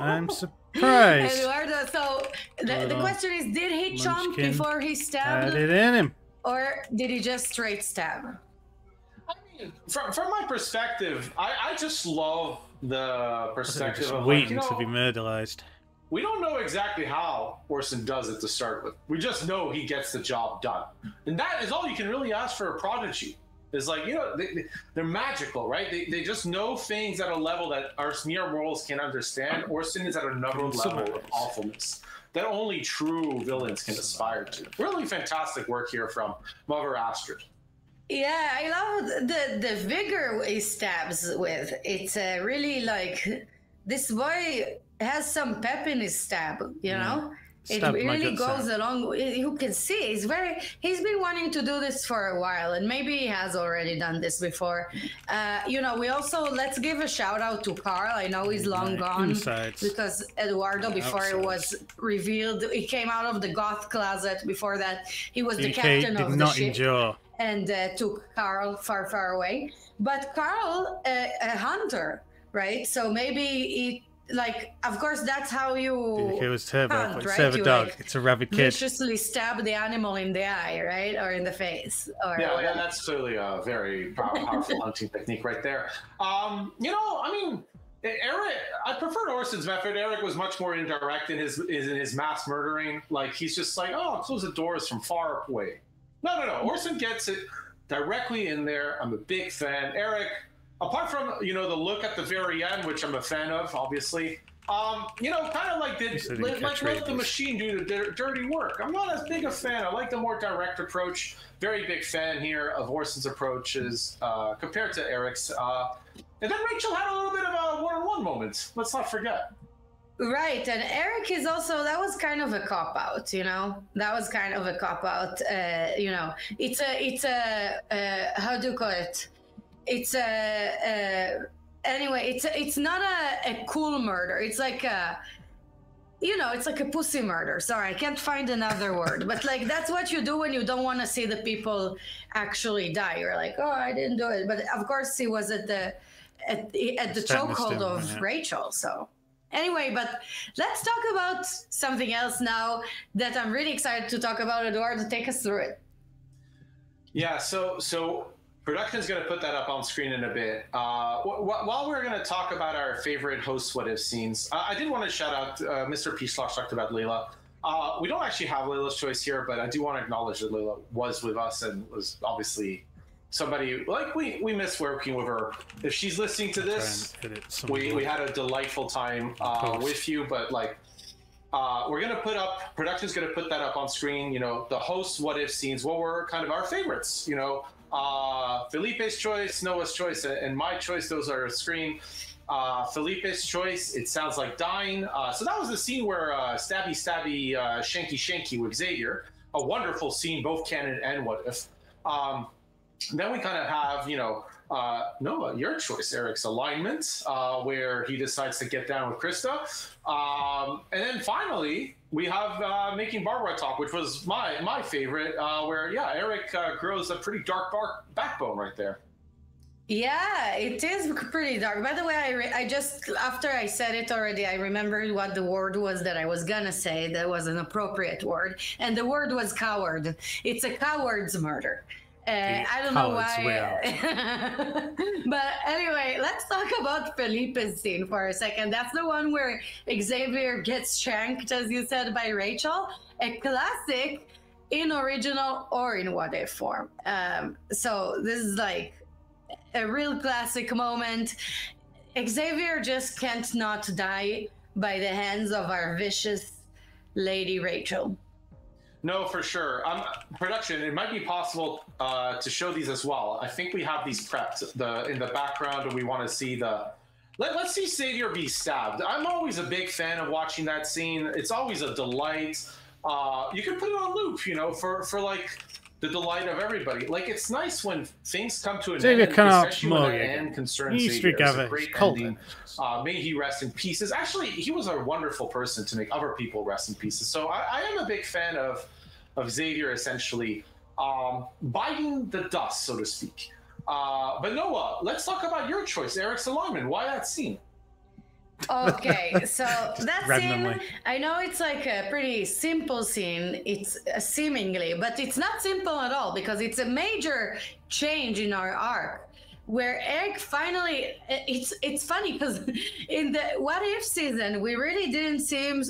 I'm surprised. Eduardo, so the question is, did he chomp before he stabbed? Had it in him. Or did he just straight stab? I mean, from my perspective, I just love the perspective Just of waiting like, to be murderized. we don't know exactly how Orson does it to start with. We just know he gets the job done. And that is all you can really ask for a prodigy. is like, you know, they're magical, right? They just know things at a level that our mere mortals can't understand. Orson is at another level of awfulness that only true villains can aspire to. Really fantastic work here from Mother Astrid. Yeah, I love the vigor he stabs with. It's really like, this boy has some pep in his stab, you know? It really goes along. You can see he's been wanting to do this for a while, and maybe he has already done this before. You know, let's give a shout out to Carl. I know he's long gone because Eduardo, before it was revealed, he came out of the goth closet. Before that, he was the captain of the ship. And took Carl far, far away. But Carl, a hunter, right? So maybe he, like, of course, that's how you If it was Turbo, hunt, but right? serve a You, dog. like, It's a rabid kid. viciously stab the animal in the eye, right? Or in the face. Or Yeah, that's clearly a very powerful hunting technique right there. You know, I mean, Eric, I preferred Orson's method. Eric was much more indirect in his mass murdering. Like, he's just like, oh, I'll close the doors from far away. No. Orson gets it directly in there. I'm a big fan. Eric, apart from, you know, the look at the very end, which I'm a fan of, obviously, you know, kind of like let the machine do the dirty work. I'm not as big a fan. I like the more direct approach. Very big fan here of Orson's approaches compared to Eric's. And then Rachel had a little bit of a one-on-one moment. Let's not forget. Right, and Eric is also, that was kind of a cop-out, you know? That was kind of a cop-out, you know? It's a how do you call it? It's anyway, it's not a cool murder. It's like a, you know, it's like a pussy murder. Sorry, I can't find another word. But, like, that's what you do when you don't want to see the people actually die. You're like, oh, I didn't do it. But, of course, he was at the chokehold of Rachel, so... Anyway, but let's talk about something else now that I'm really excited to talk about. Eduardo, take us through it. Yeah, so production is going to put that up on screen in a bit. While we're going to talk about our favorite host what if scenes, I did want to shout out Mr. Peachlock talked about Layla. We don't actually have Layla's choice here, but I do want to acknowledge that Layla was with us and was obviously somebody, like, we miss working with her. If she's listening to this, we had a delightful time with you, but, like, we're going to put up, production's going to put that up on screen, you know, the host what if scenes, what were kind of our favorites, you know, Felipe's choice, Noah's choice, and my choice. Those are on screen. Felipe's choice, it sounds like dying. So that was the scene where stabby, shanky with Xavier. A wonderful scene, both canon and what if. Then we kind of have, you know, Noah, your choice, Eric's alignment, where he decides to get down with Krista. And then finally, we have Making Barbara Talk, which was my favorite, where, yeah, Eric grows a pretty dark backbone right there. Yeah, it is pretty dark. By the way, I just, after I said it already, I remembered what the word was that I was gonna say. That was an appropriate word. And the word was coward. It's a coward's murder. I don't know why. But anyway, let's talk about Felipe's scene for a second. That's the one where Xavier gets shanked, as you said, by Rachel. A classic in original or in what if form. So this is like a real classic moment. Xavier just can't not die by the hands of our vicious Lady Rachel. No, for sure. Production, it might be possible to show these as well. I think we have these prepped in the background, and we want to see the... Let's see Xavier be stabbed. I'm always a big fan of watching that scene. It's always a delight. You can put it on loop, you know, for like the delight of everybody. Like, it's nice when things come to an end, especially when an end concerns Xavier. It's a great ending. May he rest in pieces. Actually, he was a wonderful person to make other people rest in pieces. So I am a big fan of Xavier, essentially biting the dust, so to speak. But Noah, let's talk about your choice, Eric's alignment. Why that scene? Okay, so that scene, I know it's like a pretty simple scene, it's seemingly, but it's not simple at all because it's a major change in our arc where Eric finally, it's funny because in the what if season, we really didn't see him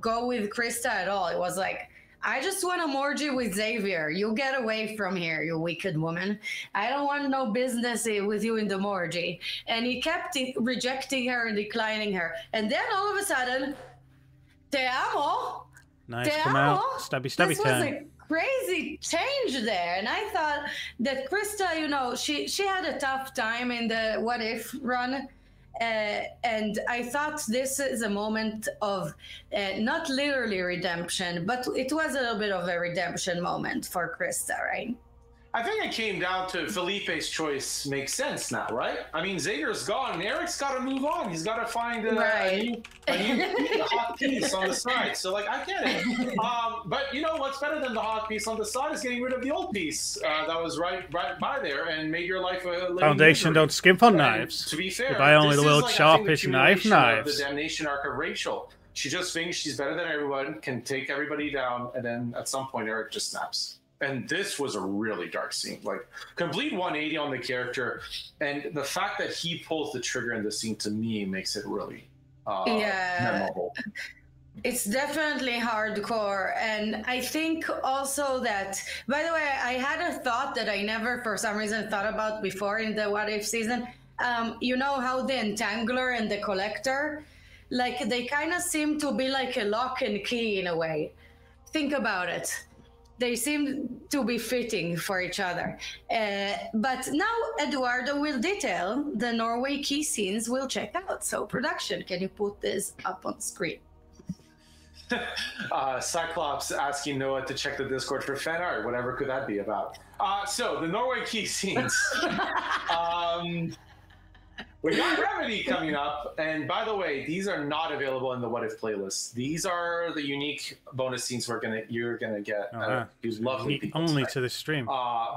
go with Krista at all. It was like, I just want a orgy with Xavier. You get away from here, you wicked woman. I don't want no business with you in the orgy. And he kept rejecting her and declining her. And then all of a sudden, te amo. Nice, te come amo. out. Stabby This was time. a crazy change there. And I thought that Krista, you know, she had a tough time in the What If run. And I thought this is a moment of not literally redemption, but it was a little bit of a redemption moment for Krista, right? I think it came down to Felipe's choice makes sense now, right? I mean, Xavier's gone. Eric's got to move on. He's got to find a new hot piece on the side. So, like, I get it. But, you know, what's better than the hot piece on the side is getting rid of the old piece that was right by there and made your life a living Foundation misery. don't skimp on And knives. to be fair, You buy only this the is little like, I think, the sharpish knife accumulation of knives. The damnation arc of Rachel. She just thinks she's better than everyone, can take everybody down, and then at some point Eric just snaps. And this was a really dark scene, like complete 180 on the character, and the fact that he pulls the trigger in the scene to me makes it really memorable. It's definitely hardcore, and I think also that, by the way, I had a thought that I never for some reason thought about before in the What If season. You know how the Entangler and the Collector, like they kind of seem to be like a lock and key in a way. Think about it. They seem to be fitting for each other. But now Eduardo will detail the Norway key scenes we'll check out. So production, can you put this up on screen? Cyclops asking Noah to check the Discord for fan art. Whatever could that be about? So the Norway key scenes. We got Remedy coming up, and by the way, these are not available in the What If playlist. These are the unique bonus scenes you're gonna get. These lovely people. Only to the stream.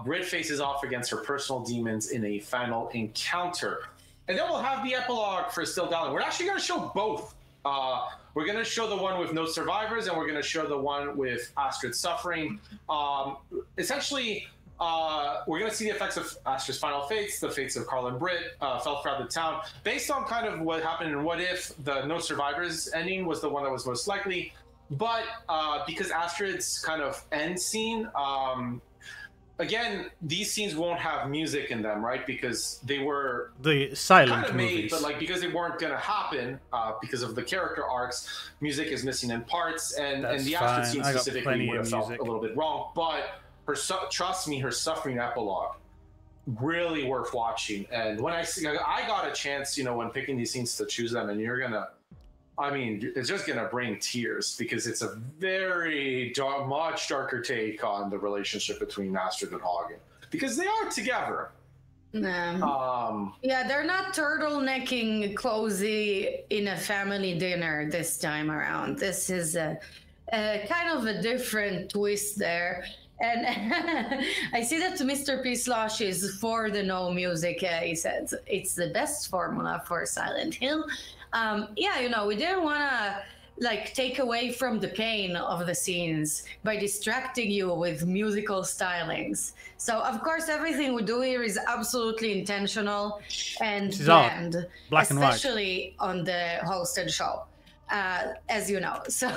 Brit faces off against her personal demons in a final encounter, and then we'll have the epilogue for Still Darling. We're actually gonna show both. We're gonna show the one with no survivors, and we're gonna show the one with Astrid suffering. Essentially. We're going to see the effects of Astrid's final fates, the fates of Carl and Britt, fell throughout the town. Based on kind of what happened in What If, the No Survivors ending was the one that was most likely. But because Astrid's kind of end scene, again, these scenes won't have music in them, right? Because they were the silent kind of made, movies. but like because they weren't going to happen because of the character arcs, music is missing in parts, and the Astrid scene specifically would have felt a little bit wrong. But trust me, her suffering epilogue, really worth watching. And when I got a chance, you know, when picking these scenes to choose them, and it's just gonna bring tears because it's a very much darker take on the relationship between Astrid and Hagen because they are together. Yeah, they're not turtlenecking cozy in a family dinner this time around. This is a kind of a different twist there. And I see that Mr. P. Slosh is for the no music. He says it's the best formula for Silent Hill. Yeah, you know, we didn't want to like take away from the pain of the scenes by distracting you with musical stylings. So of course, everything we do here is absolutely intentional and planned, black and white, especially on the hosted show. As you know, so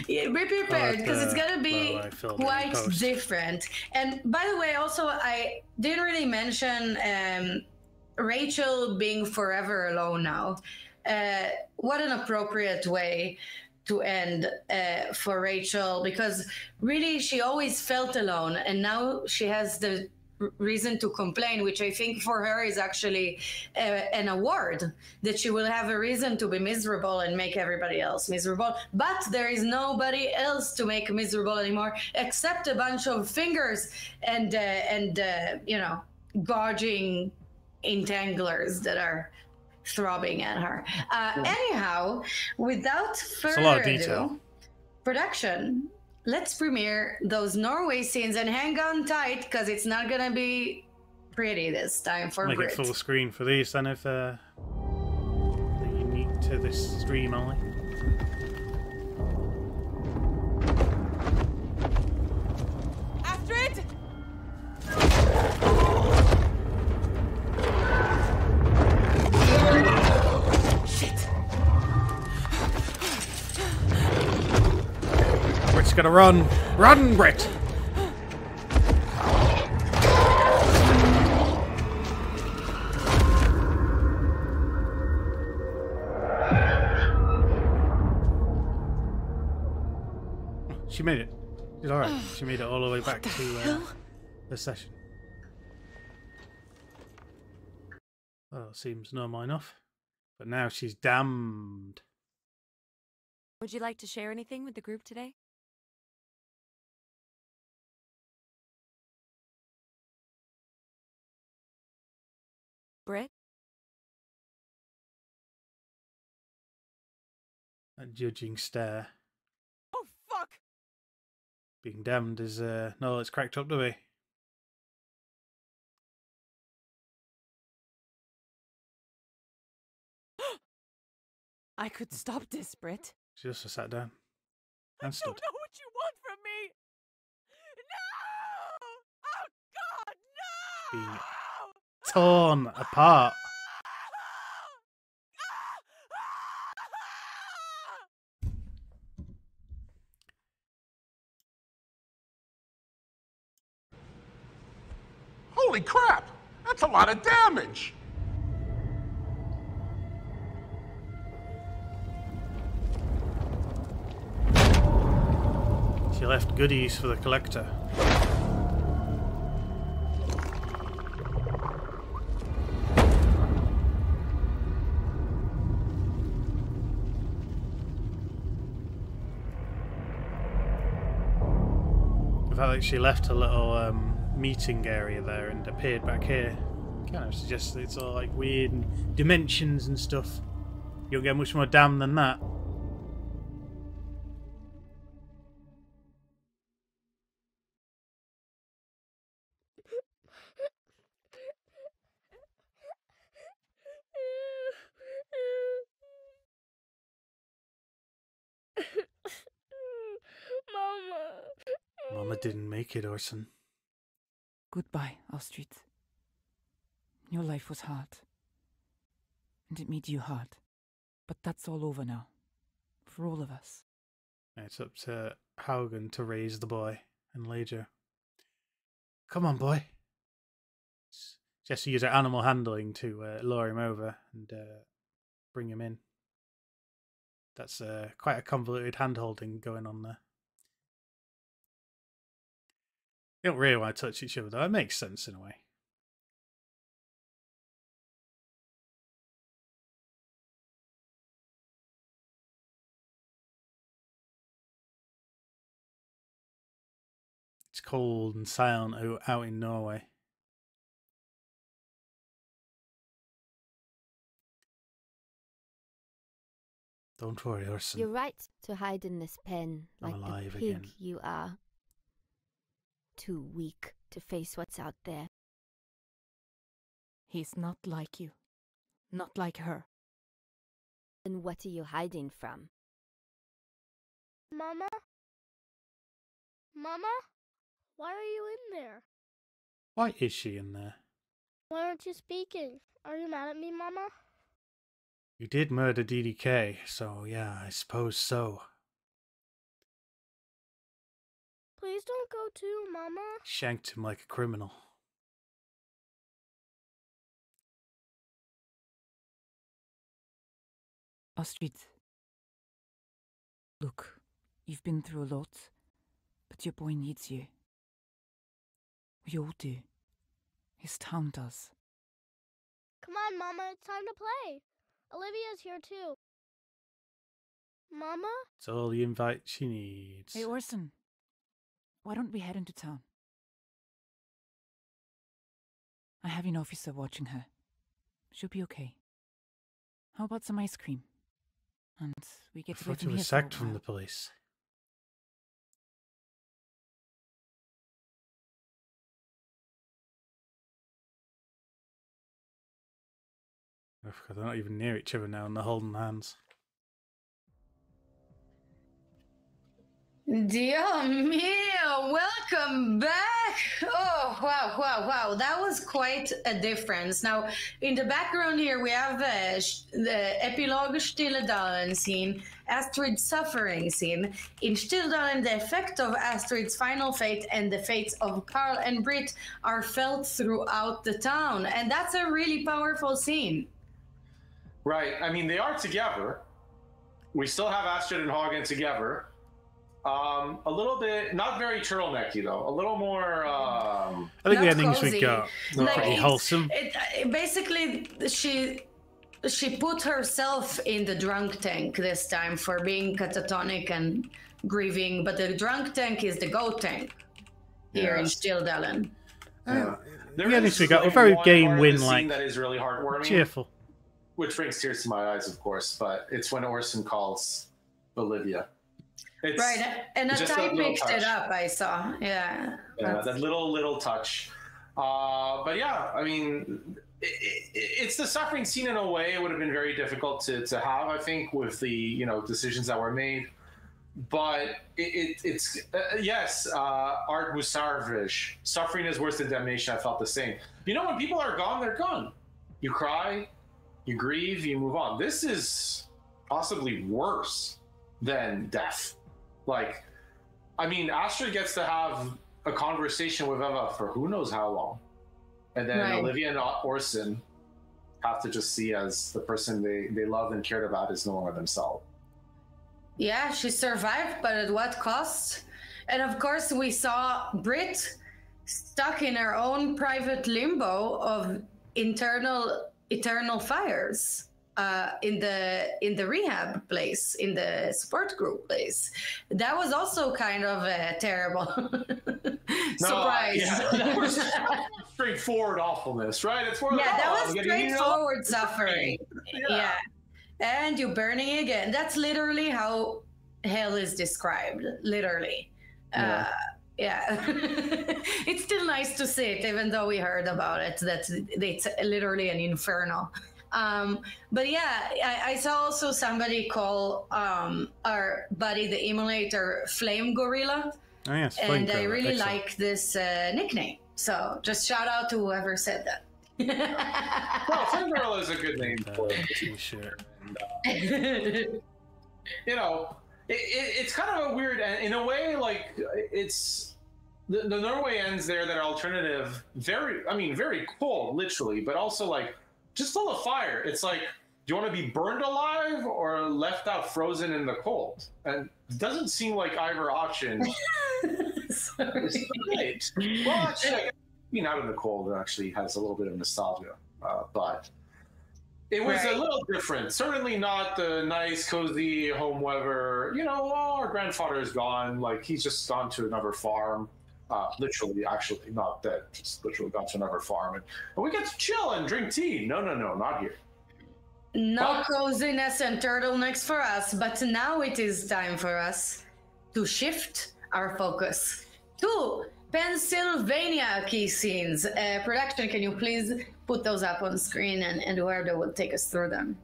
be prepared because it's gonna be quite different. And by the way, also I didn't really mention Rachel being forever alone now. What an appropriate way to end for Rachel, because really she always felt alone, and now she has the reason to complain, which I think for her is actually an award, that she will have a reason to be miserable and make everybody else miserable. But there is nobody else to make miserable anymore except a bunch of fingers and you know, gouging entanglers that are throbbing at her. Anyhow, without further ado, production, let's premiere those Norway scenes, and hang on tight because it's not gonna be pretty this time for Make Brit. it full screen for these then, if they're unique to this stream only. Astrid! She's gotta run. Run, Brit! She made it. She's alright. She made it all the way back to the session. Well, seems normal enough. But now she's damned. Would you like to share anything with the group today? Britt? That judging stare. Oh, fuck! Being damned is, no, it's cracked up to be. I could stop this, Britt. She also sat down and stood. I don't know what you want from me! No! Oh, God, no! Being torn apart. Holy crap! That's a lot of damage! She left goodies for the collector. The fact that she left a little meeting area there and appeared back here kind of suggests that it's all like weird and dimensions and stuff. You don't get much more damn than that. Mama didn't make it, Orson. Goodbye, Astrid. Your life was hard. And it made you hard. But that's all over now. For all of us. It's up to Haugen to raise the boy and Leja. Come on, boy. Just use her animal handling to lure him over and bring him in. That's quite a convoluted hand-holding going on there. They don't really want to touch each other, though. It makes sense in a way. It's cold and silent out in Norway. Don't worry, Orson. You're right to hide in this pen like the pig again. you are. Too weak to face what's out there. He's not like you. Not like her. Then what are you hiding from? Mama? Mama? Why are you in there? Why is she in there? Why aren't you speaking? Are you mad at me, Mama? You did murder DDK, so yeah, I suppose so. Please don't go too, Mama. Shanked him like a criminal. Astrid. Look, you've been through a lot, but your boy needs you. We all do. His town does. Come on, Mama, it's time to play. Olivia's here too. Mama? It's all the invite she needs. Hey, Orson. Why don't we head into town? I have an officer watching her. She'll be okay. How about some ice cream? And we get away I thought from you were here sacked for a from while. the police. They're not even near each other now and they're holding hands. Dio mio, welcome back! Oh, wow, wow, wow. That was quite a difference. Now, in the background here, we have the epilogue Stille Dalen scene. Astrid's suffering scene. In Stilldalen, the effect of Astrid's final fate and the fates of Carl and Britt are felt throughout the town. And that's a really powerful scene. Right. I mean, they are together. We still have Astrid and Hagen together. A little bit, not very turtlenecky though. A little more. I think the endings we got were pretty wholesome. Basically, she put herself in the drunk tank this time for being catatonic and grieving, but the drunk tank is the goat tank here in Stilldalen. The endings we got were very game win like. That is really heartwarming. Cheerful. Which brings tears to my eyes, of course, but it's when Orson calls Olivia. It's right, and Atai picked it up, I saw. Yeah. Yeah, that little touch. But yeah, I mean, it's the suffering scene in a way. It would have been very difficult to have, I think, with the decisions that were made. But it's yes, Art Musarvish. Suffering is worse than damnation. I felt the same. When people are gone, they're gone. You cry, you grieve, you move on. This is possibly worse than death. Like, I mean, Astrid gets to have a conversation with Eva for who knows how long. And then Olivia and Orson have to just see as the person they loved and cared about is no longer themselves. Yeah, she survived, but at what cost? And of course, we saw Britt stuck in her own private limbo of eternal fires. In the rehab place, in the support group place. That was also kind of terrible. Surprise. That was straightforward awfulness, right? It's more that was straightforward suffering. Yeah. And you're burning again. That's literally how hell is described. Literally. Yeah. It's still nice to see it, even though we heard about it, that it's literally an inferno. But yeah, I saw also somebody call our buddy the emulator Flame Gorilla. Oh yes, and I really like this nickname. So just shout out to whoever said that. Well, Flame Gorilla is a good name for a t-shirt. It's kind of a weird, in a way, like it's the Norway ends there that are alternative. Very cool, literally, but also like. Just full of fire. It's like, do you want to be burned alive or left out frozen in the cold? And it doesn't seem like either option. Sorry. Great. Well, actually, being out in the cold actually has a little bit of nostalgia. But it was a little different. Certainly not the nice, cozy home weather. Our grandfather is gone. Like, he's just gone to another farm. Literally, actually, not dead. Just literally gone to another farm. And we get to chill and drink tea. No, not here. No coziness and turtlenecks for us, but now it is time for us to shift our focus to Pennsylvania key scenes. Production, can you please put those up on screen and whoever will take us through them?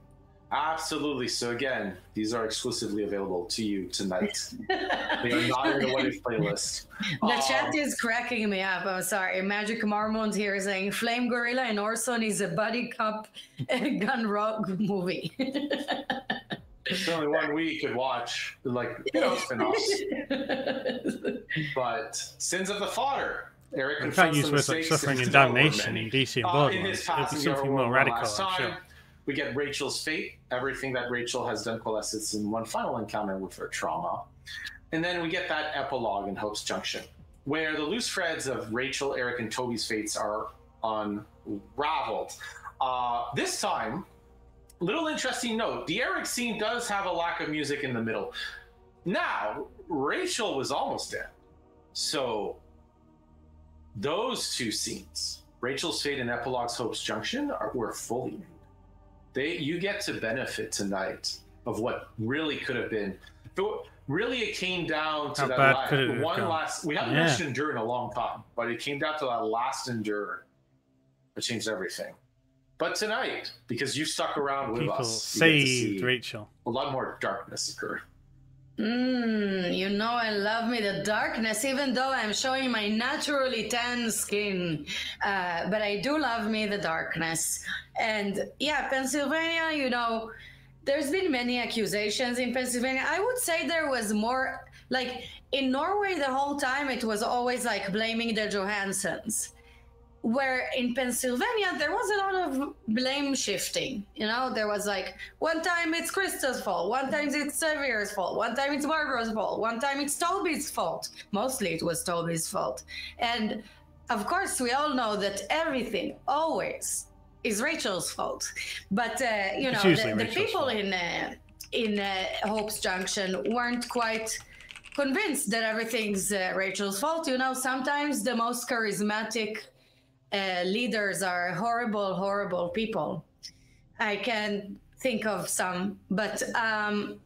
Absolutely. So again, these are exclusively available to you tonight. They are not in the What If playlist. The chat is cracking me up. I'm sorry. Magic Marmont here saying Flame Gorilla and Orson is a buddy cop gun rock movie. It's only one we could watch, spin-offs. But Sins of the Fodder. Eric in fact, use words like Suffering and Damnation in DC and Borderlands. It would be something more radical, I'm sure. We get Rachel's fate, everything that Rachel has done coalesces in one final encounter with her trauma. And then we get that epilogue in Hope's Junction, where the loose threads of Rachel, Eric, and Toby's fates are unraveled. This time, little interesting note, the Eric scene does have a lack of music in the middle. Now, Rachel was almost dead. So those two scenes, Rachel's fate and Epilogue's Hope's Junction, were fully made. You get to benefit tonight of what really could have been. Really, it came down to that last. We haven't mentioned Endure in a long time, but it came down to that last Endure. It changed everything. But tonight, because you stuck around with us, saved Rachel. A lot more darkness occurred. I love me the darkness, even though I'm showing my naturally tan skin. But I do love me the darkness. And yeah, Pennsylvania, there's been many accusations in Pennsylvania. I would say there was more, like in Norway the whole time it was always like blaming the Johansons. Where in Pennsylvania, there was a lot of blame shifting. You know, there was like, one time it's Krista's fault, one time it's Xavier's fault, one time it's Barbara's fault, one time it's Toby's fault. Mostly it was Toby's fault. And of course, we all know that everything always is Rachel's fault. But, you know, the people in Hope's Junction weren't quite convinced that everything's Rachel's fault. You know, sometimes the most charismatic leaders are horrible, horrible people. I can think of some, but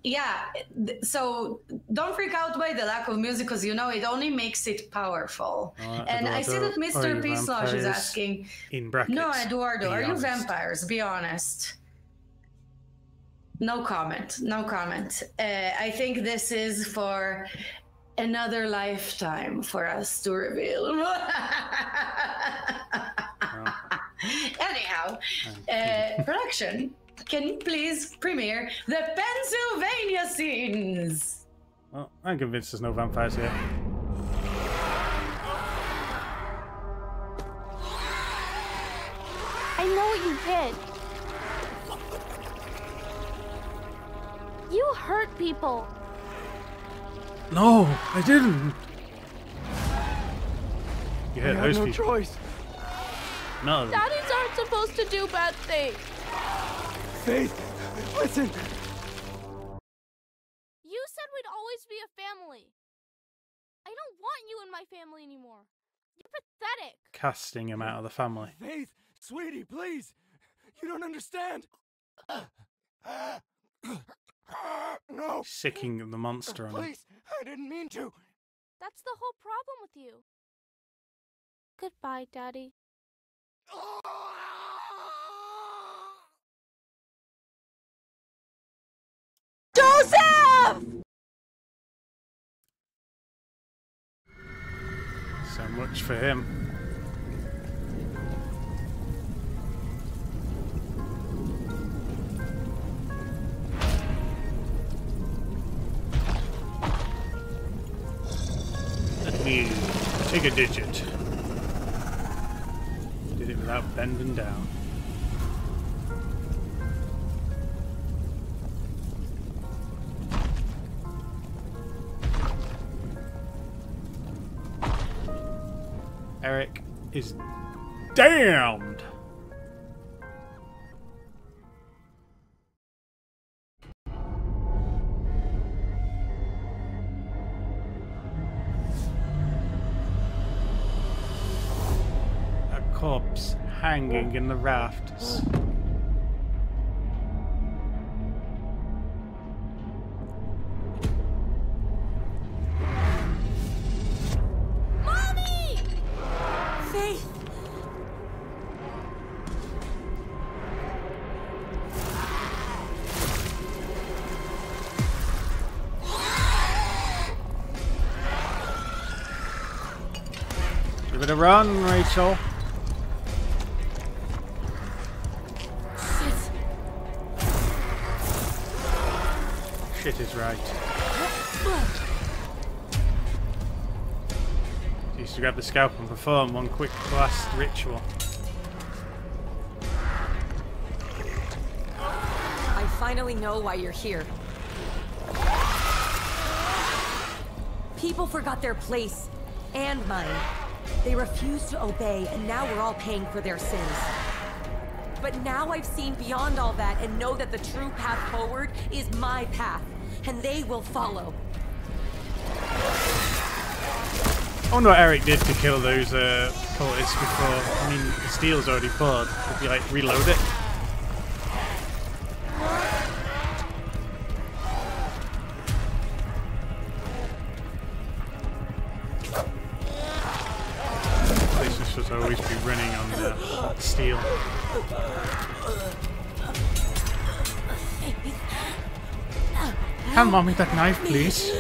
yeah. So don't freak out by the lack of music, because you know it only makes it powerful. And I see that Mr. Peacelosh is asking. In brackets. No, Eduardo, are you honest. vampires? Be honest. No comment. No comment. I think this is for another lifetime for us to reveal. Anyhow, production, can you please premiere the Pennsylvania scenes? Well, I'm convinced there's no vampires here. I know what you did. You hurt people. No, I didn't. You hurt those no people. Choice. No. Daddies aren't supposed to do bad things. Faith, listen. You said we'd always be a family. I don't want you in my family anymore. You're pathetic. Casting him out of the family. Faith, sweetie, please. You don't understand. No. Sicking the monster on him. Please, I didn't mean to. That's the whole problem with you. Goodbye, Daddy. Joseph! So much for him. Let me take a digit. Did it without bending down. Eric is damned. A corpse hanging in the rafters. Faith! Give it a run, Rachel. Shit is right. She used to grab the scalpel and perform one quick last ritual. I finally know why you're here. People forgot their place, and mine. They refused to obey, and now we're all paying for their sins. But now I've seen beyond all that and know that the true path forward is my path, and they will follow. I wonder what Eric did to kill those cultists before. I mean, the steel's already poured. Did he, like, reload it? This should always be running on the hot steel. Hand mommy that knife, please.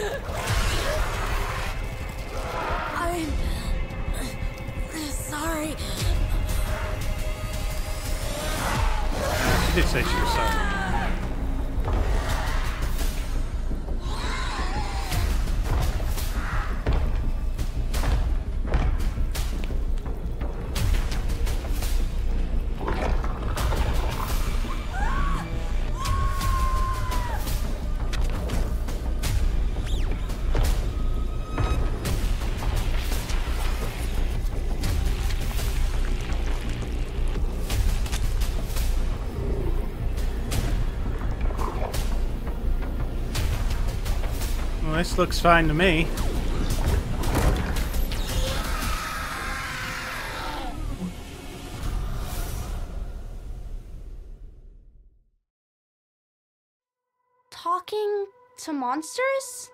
I'm sorry. She did say she was sorry. this looks fine to me. Talking to monsters?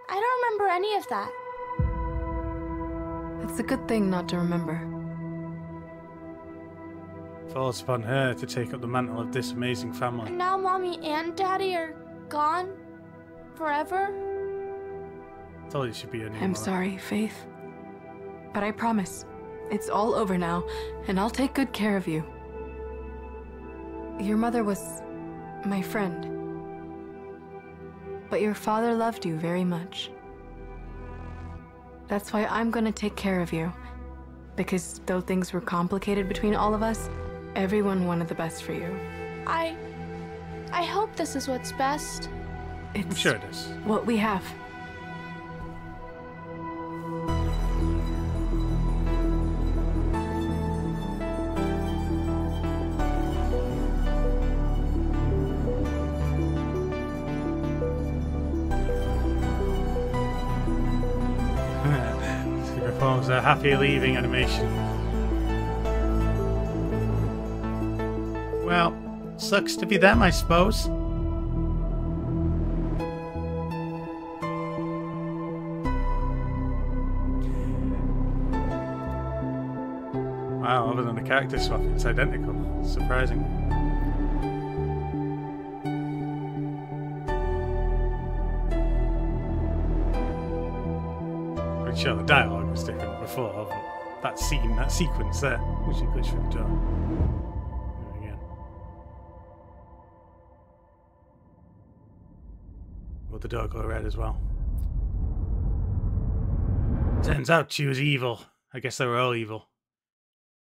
I don't remember any of that. It's a good thing not to remember. Falls upon her to take up the mantle of this amazing family. And now Mommy and Daddy are gone? Forever? Told you it should be a new I'm mother. sorry, Faith. But I promise, it's all over now, and I'll take good care of you. Your mother was my friend. But your father loved you very much. That's why I'm gonna take care of you. Because though things were complicated between all of us, everyone wanted the best for you. I hope this is what's best. I'm sure it is. What we have. Performs a happy leaving animation. Well, sucks to be them, I suppose. Wow, other than the character swap, it's identical. Surprising. Pretty sure the dialogue was different before, but that scene, that sequence there, which is good for the job. Again. Will the dog go red as well? Turns out she was evil. I guess they were all evil.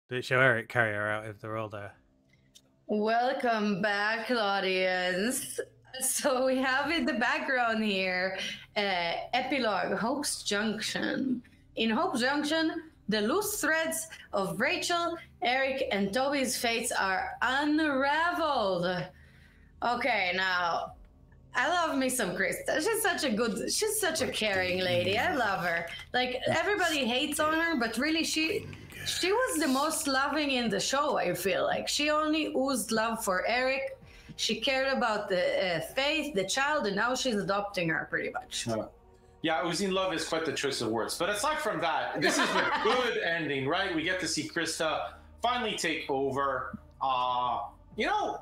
Did it show Eric carry her out if they're all there? Welcome back, audience. So we have in the background here, epilogue, Hope's Junction. In Hope's Junction, the loose threads of Rachel, Eric, and Toby's fates are unraveled. Okay, now, I love me some Krista. She's such a caring lady. I love her. Like, everybody hates on her, but really she was the most loving in the show, I feel like. She only oozed love for Eric. She cared about the Faith, the child, and now she's adopting her, pretty much. Yeah, oozing love is quite the choice of words. But aside from that, this is a good ending, right? We get to see Krista finally take over. You know,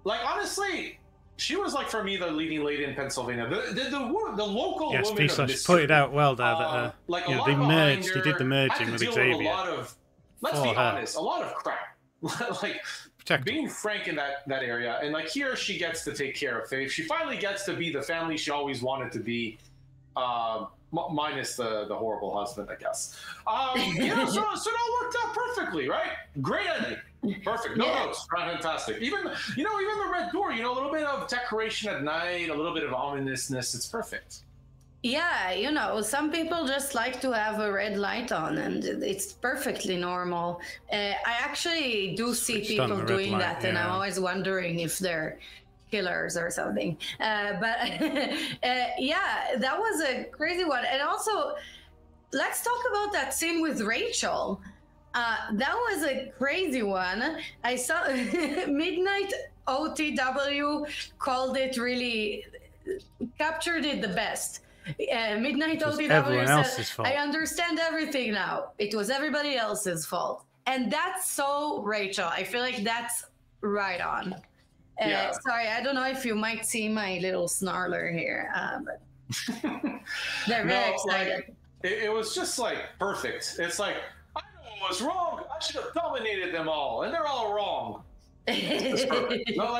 like, honestly, she was, like, for me, the leading lady in Pennsylvania. The local yes, woman of she mystery. put it out well there that like you a know, lot they behind merged. her, They did the merging had with to deal Xavier. with a lot of, let's be honest, a lot of crap. Like, being frank in that area, and like here she gets to take care of Faith. She finally gets to be the family she always wanted to be, minus the horrible husband, I guess. You know, so it all worked out perfectly, right? Great ending. Perfect. No notes. Fantastic. Even the red door, you know, a little bit of decoration at night, a little bit of ominousness. It's perfect. Yeah, you know, some people just like to have a red light on, and it's perfectly normal. I actually do see people doing that, and I'm always wondering if they're killers or something. But yeah, that was a crazy one. And also, let's talk about that scene with Rachel. That was a crazy one. I saw Midnight OTW called it really, captured it the best. Midnight OTW said, I understand everything now. It was everybody else's fault. And that's so Rachel. I feel like that's right on. Sorry, I don't know if you might see my little snarler here, but they're very excited. Like, it was just like perfect. It's like, I know what was wrong. I should have dominated them all, and they're all wrong. It's perfect. No,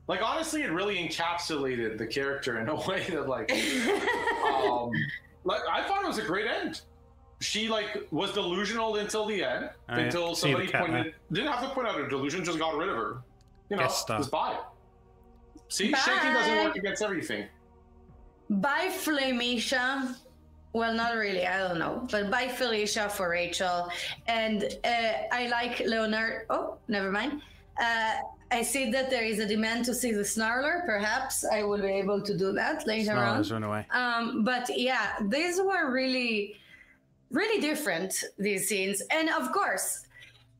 like honestly, it really encapsulated the character in a way that like I thought it was a great end. She like was delusional until the end, until somebody didn't have to point out her delusion, just got rid of her. You know, just bye. See, shaking doesn't work against everything. Bye, Felicia. Well, not really, I don't know. But bye, Felicia for Rachel. And I like Leonard. Oh, never mind. I see that there is a demand to see the Snarler. Perhaps I will be able to do that later on. Snarler's run away. But yeah, these were really, really different, these scenes. And of course,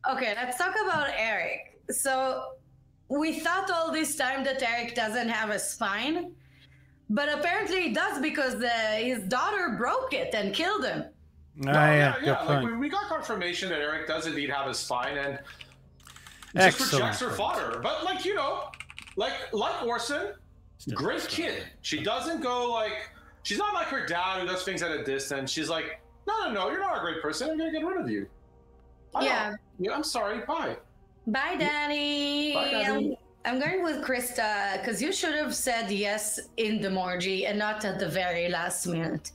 okay, let's talk about Eric. So we thought all this time that Eric doesn't have a spine, but apparently he does because his daughter broke it and killed him. Yeah. Like we got confirmation that Eric does indeed have a spine and just rejects her father. But like like Orson, great kid. She doesn't go like she's not like her dad who does things at a distance. She's like, no, you're not a great person. I'm gonna get rid of you. Yeah, I'm sorry. Bye. Bye, Daddy. Bye, Daddy. I'm going with Krista because you should have said yes in the Morgie and not at the very last minute.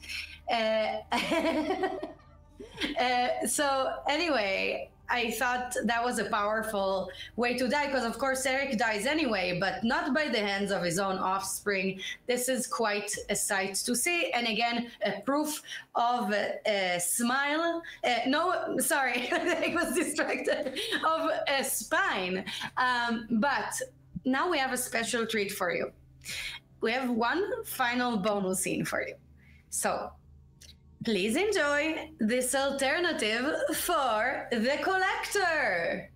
So anyway, I thought that was a powerful way to die because of course Eric dies anyway, but not by the hands of his own offspring. This is quite a sight to see, and again a proof of a smile. No, sorry, I was distracted. Of a spine. But now we have a special treat for you. We have one final bonus scene for you. So please enjoy this alternative for the Collector.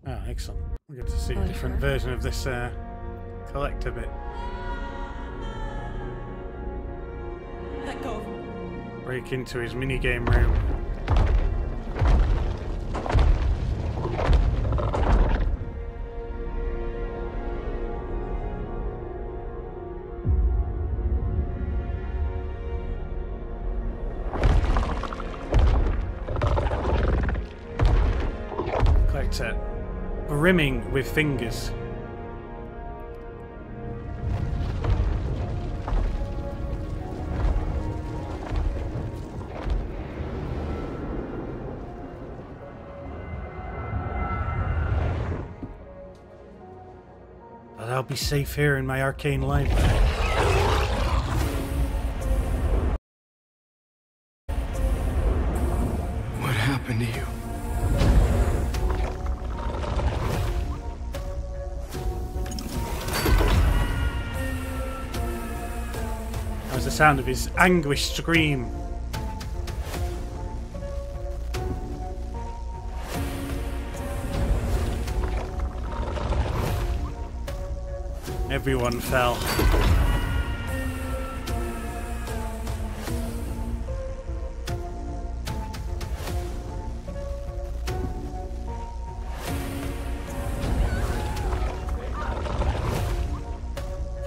Oh, excellent. We get to see a different version of this collector bit. Let go. Break into his minigame room. Brimming with fingers. But I'll be safe here in my arcane library. What happened to you? The sound of his anguished scream. Everyone fell.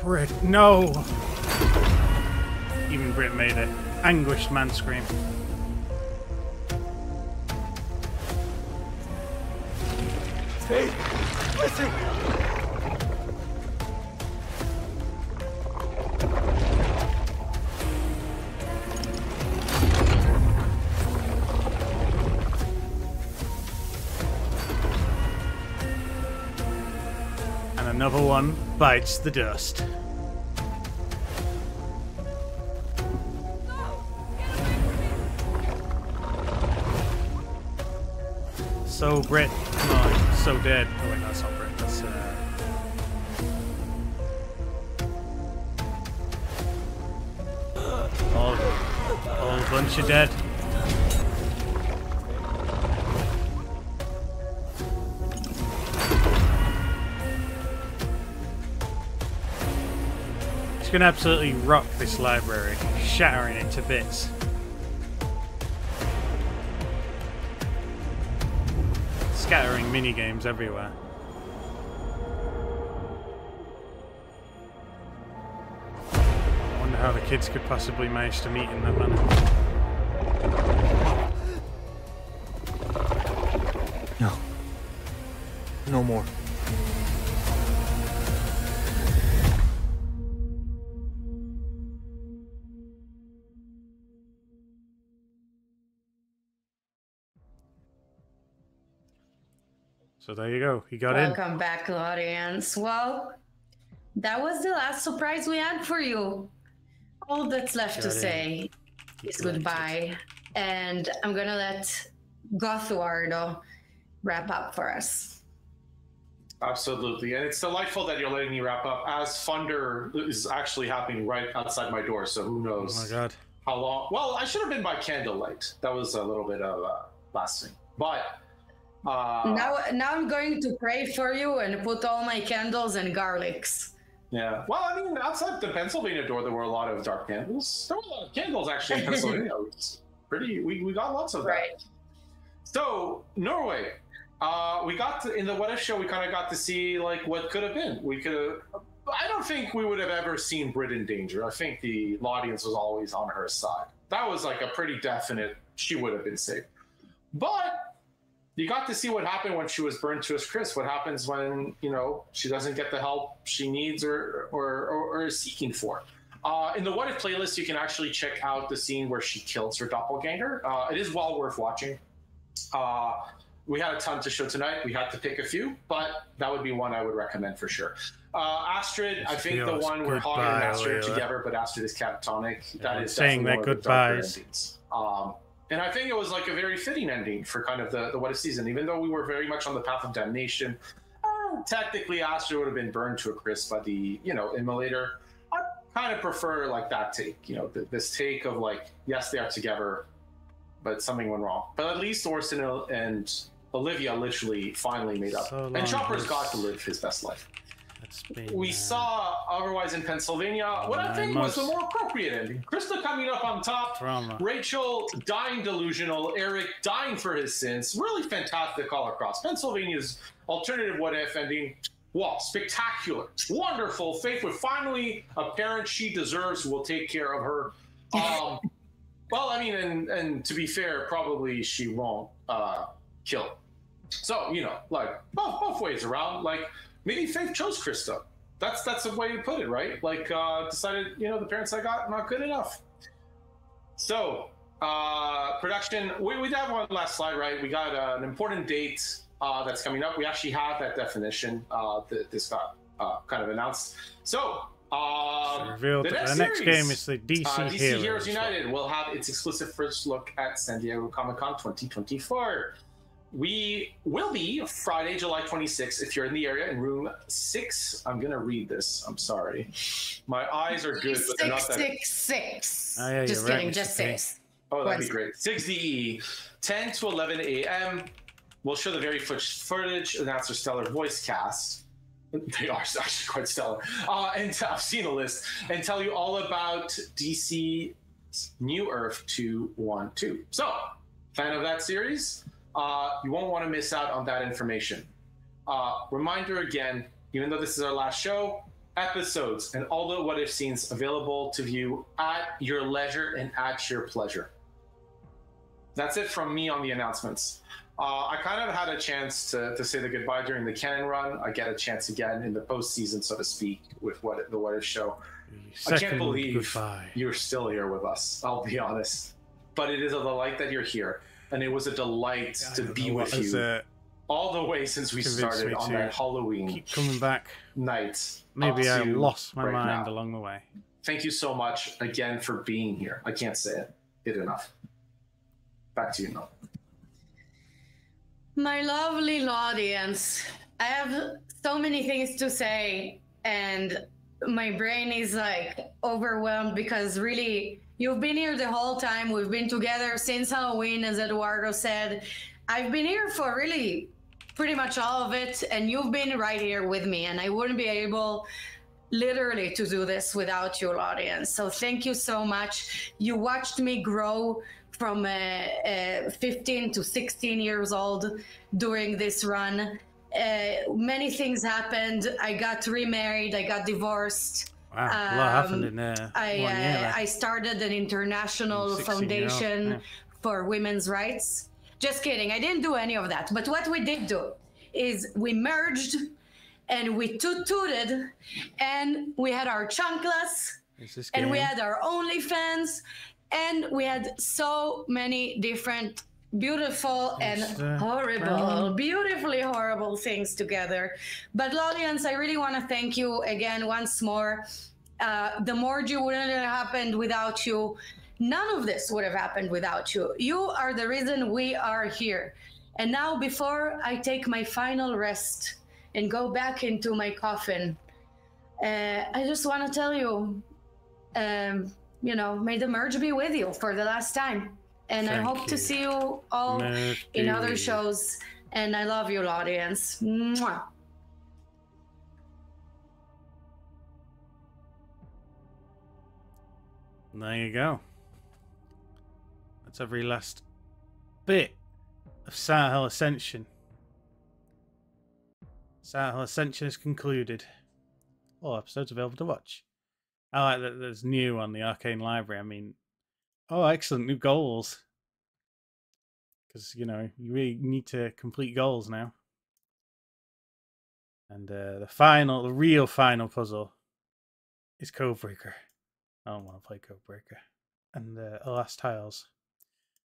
Britt, no! Even Britt made it. Anguished man scream. Hey, listen! And another one bites the dust. So Britt, no, so dead. Oh wait, that's not Britt. That's all bunch of dead. He's gonna absolutely rock this library, shattering it to bits. Scattering minigames everywhere. I wonder how the kids could possibly manage to meet in that manner. No. No more. So there you go. He got in. Welcome back, audience. Well, that was the last surprise we had for you. All that's left to say is goodbye. And I'm going to let Gothuardo wrap up for us. Absolutely. And it's delightful that you're letting me wrap up, as Thunder is actually happening right outside my door, so who knows Oh my god. how long. Well, I should have been by candlelight. That was a little bit of lasting. But now I'm going to pray for you and put all my candles and garlics. yeah. Well, I mean, outside the Pennsylvania door, there were a lot of dark candles. There were a lot of candles actually in Pennsylvania. It's pretty. We got lots of that. Right. So Norway, we got in the What If show. We kind of got to see like what could have been. We could have. I don't think we would have ever seen Brit in danger. I think the audience was always on her side. That was like a pretty definite. She would have been safe. But you got to see what happened when she was burned to a crisp. What happens when, you know, she doesn't get the help she needs or is seeking for. In the What If playlist, you can actually check out the scene where she kills her doppelganger. It is well worth watching. We had a ton to show tonight. We had to pick a few, but that would be one I would recommend for sure. Astrid, I think the one where Hogger and Astrid are together, but Astrid is catatonic. That is saying their goodbyes. And I think it was like a very fitting ending for kind of the What If season, even though we were very much on the path of damnation. Technically, Astrid would have been burned to a crisp by the, you know, immolator. I kind of prefer like that take, you know, this take of like, yes, they are together, but something went wrong. But at least Orson and Olivia literally finally made up. And Chopper's got to live his best life. We saw otherwise in Pennsylvania what I think was the more appropriate ending. Krista coming up on top, Rachel dying delusional, Eric dying for his sins. Really fantastic all across. Pennsylvania's alternative What If ending, wow, spectacular, wonderful. Faith with finally a parent she deserves who will take care of her. Well, I mean, and to be fair, probably she won't kill. So, you know, like both ways around, like maybe Faith chose Krista. That's the way you put it, right? Like decided, you know, the parents I got not good enough. So production, we have one last slide, right? We got an important date that's coming up. We actually have that definition. This got kind of announced. So revealed the next game is the DC Heroes United will have its exclusive first look at San Diego Comic-Con 2024. We will be Friday, July 26th. If you're in the area in room 6, I'm going to read this. I'm sorry. My eyes are good, but they're not that. 666. Oh, yeah, just kidding, just 6. Oh, that'd be great. 6 DE, 10 to 11 a.m. We'll show the very footage, announce their stellar voice cast. They are actually quite stellar. And I've seen a list. And tell you all about DC New Earth 212. So, fan of that series? You won't want to miss out on that information. Reminder again, even though this is our last show, episodes and all the What If scenes available to view at your leisure and at your pleasure. That's it from me on the announcements. I kind of had a chance to say the goodbye during the canon run. I get a chance again in the postseason, so to speak, with the What If show. I can't believe you're still here with us, I'll be honest. But it is a delight that you're here. And it was a delight to be with you all the way since we started on that Halloween keep coming back night. Maybe I lost my mind along the way. Thank you so much again for being here. I can't say it enough. Back to you, Mel. My lovely audience, I have so many things to say, and my brain is like overwhelmed because really, you've been here the whole time. We've been together since Halloween, as Eduardo said. I've been here for really pretty much all of it, and you've been right here with me, and I wouldn't be able literally to do this without your audience. So thank you so much. You watched me grow from 15 to 16 years old during this run. Many things happened. I got remarried, I got divorced. Wow, a lot happened in there. I started an international foundation for women's rights. Just kidding, I didn't do any of that. But what we did do is we merged and we tooted and we had our chanclas and we had our OnlyFans and we had so many different beautiful and horrible, beautifully horrible things together. But audience, I really want to thank you again once more. The Morgue wouldn't have happened without you. None of this would have happened without you. You are the reason we are here. And now, before I take my final rest and go back into my coffin. I just want to tell you, you know, may the merge be with you for the last time. And I hope to see you all in other shows. And I love you, audience. Mwah. And there you go. That's every last bit of Silent Hill Ascension. Silent Hill Ascension is concluded. All episodes available to watch. I like that there's new on the Arcane Library. I mean, oh, excellent, new goals. Because, you know, you really need to complete goals now. And the real final puzzle is Codebreaker. I don't want to play Codebreaker. And the last tiles.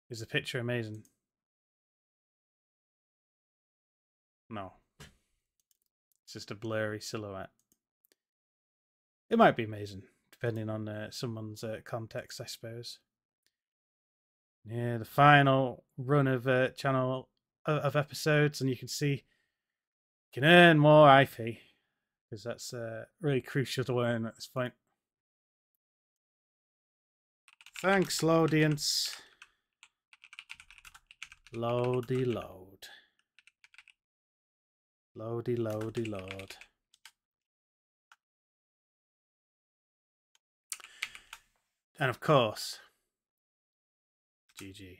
Is the picture amazing? No. It's just a blurry silhouette. It might be amazing, depending on someone's context, I suppose. Yeah, the final run of channel of episodes, and you can see you can earn more IP, because that's really crucial to earn at this point. Thanks, audience. Loady load. Loady loady load. And of course, GG.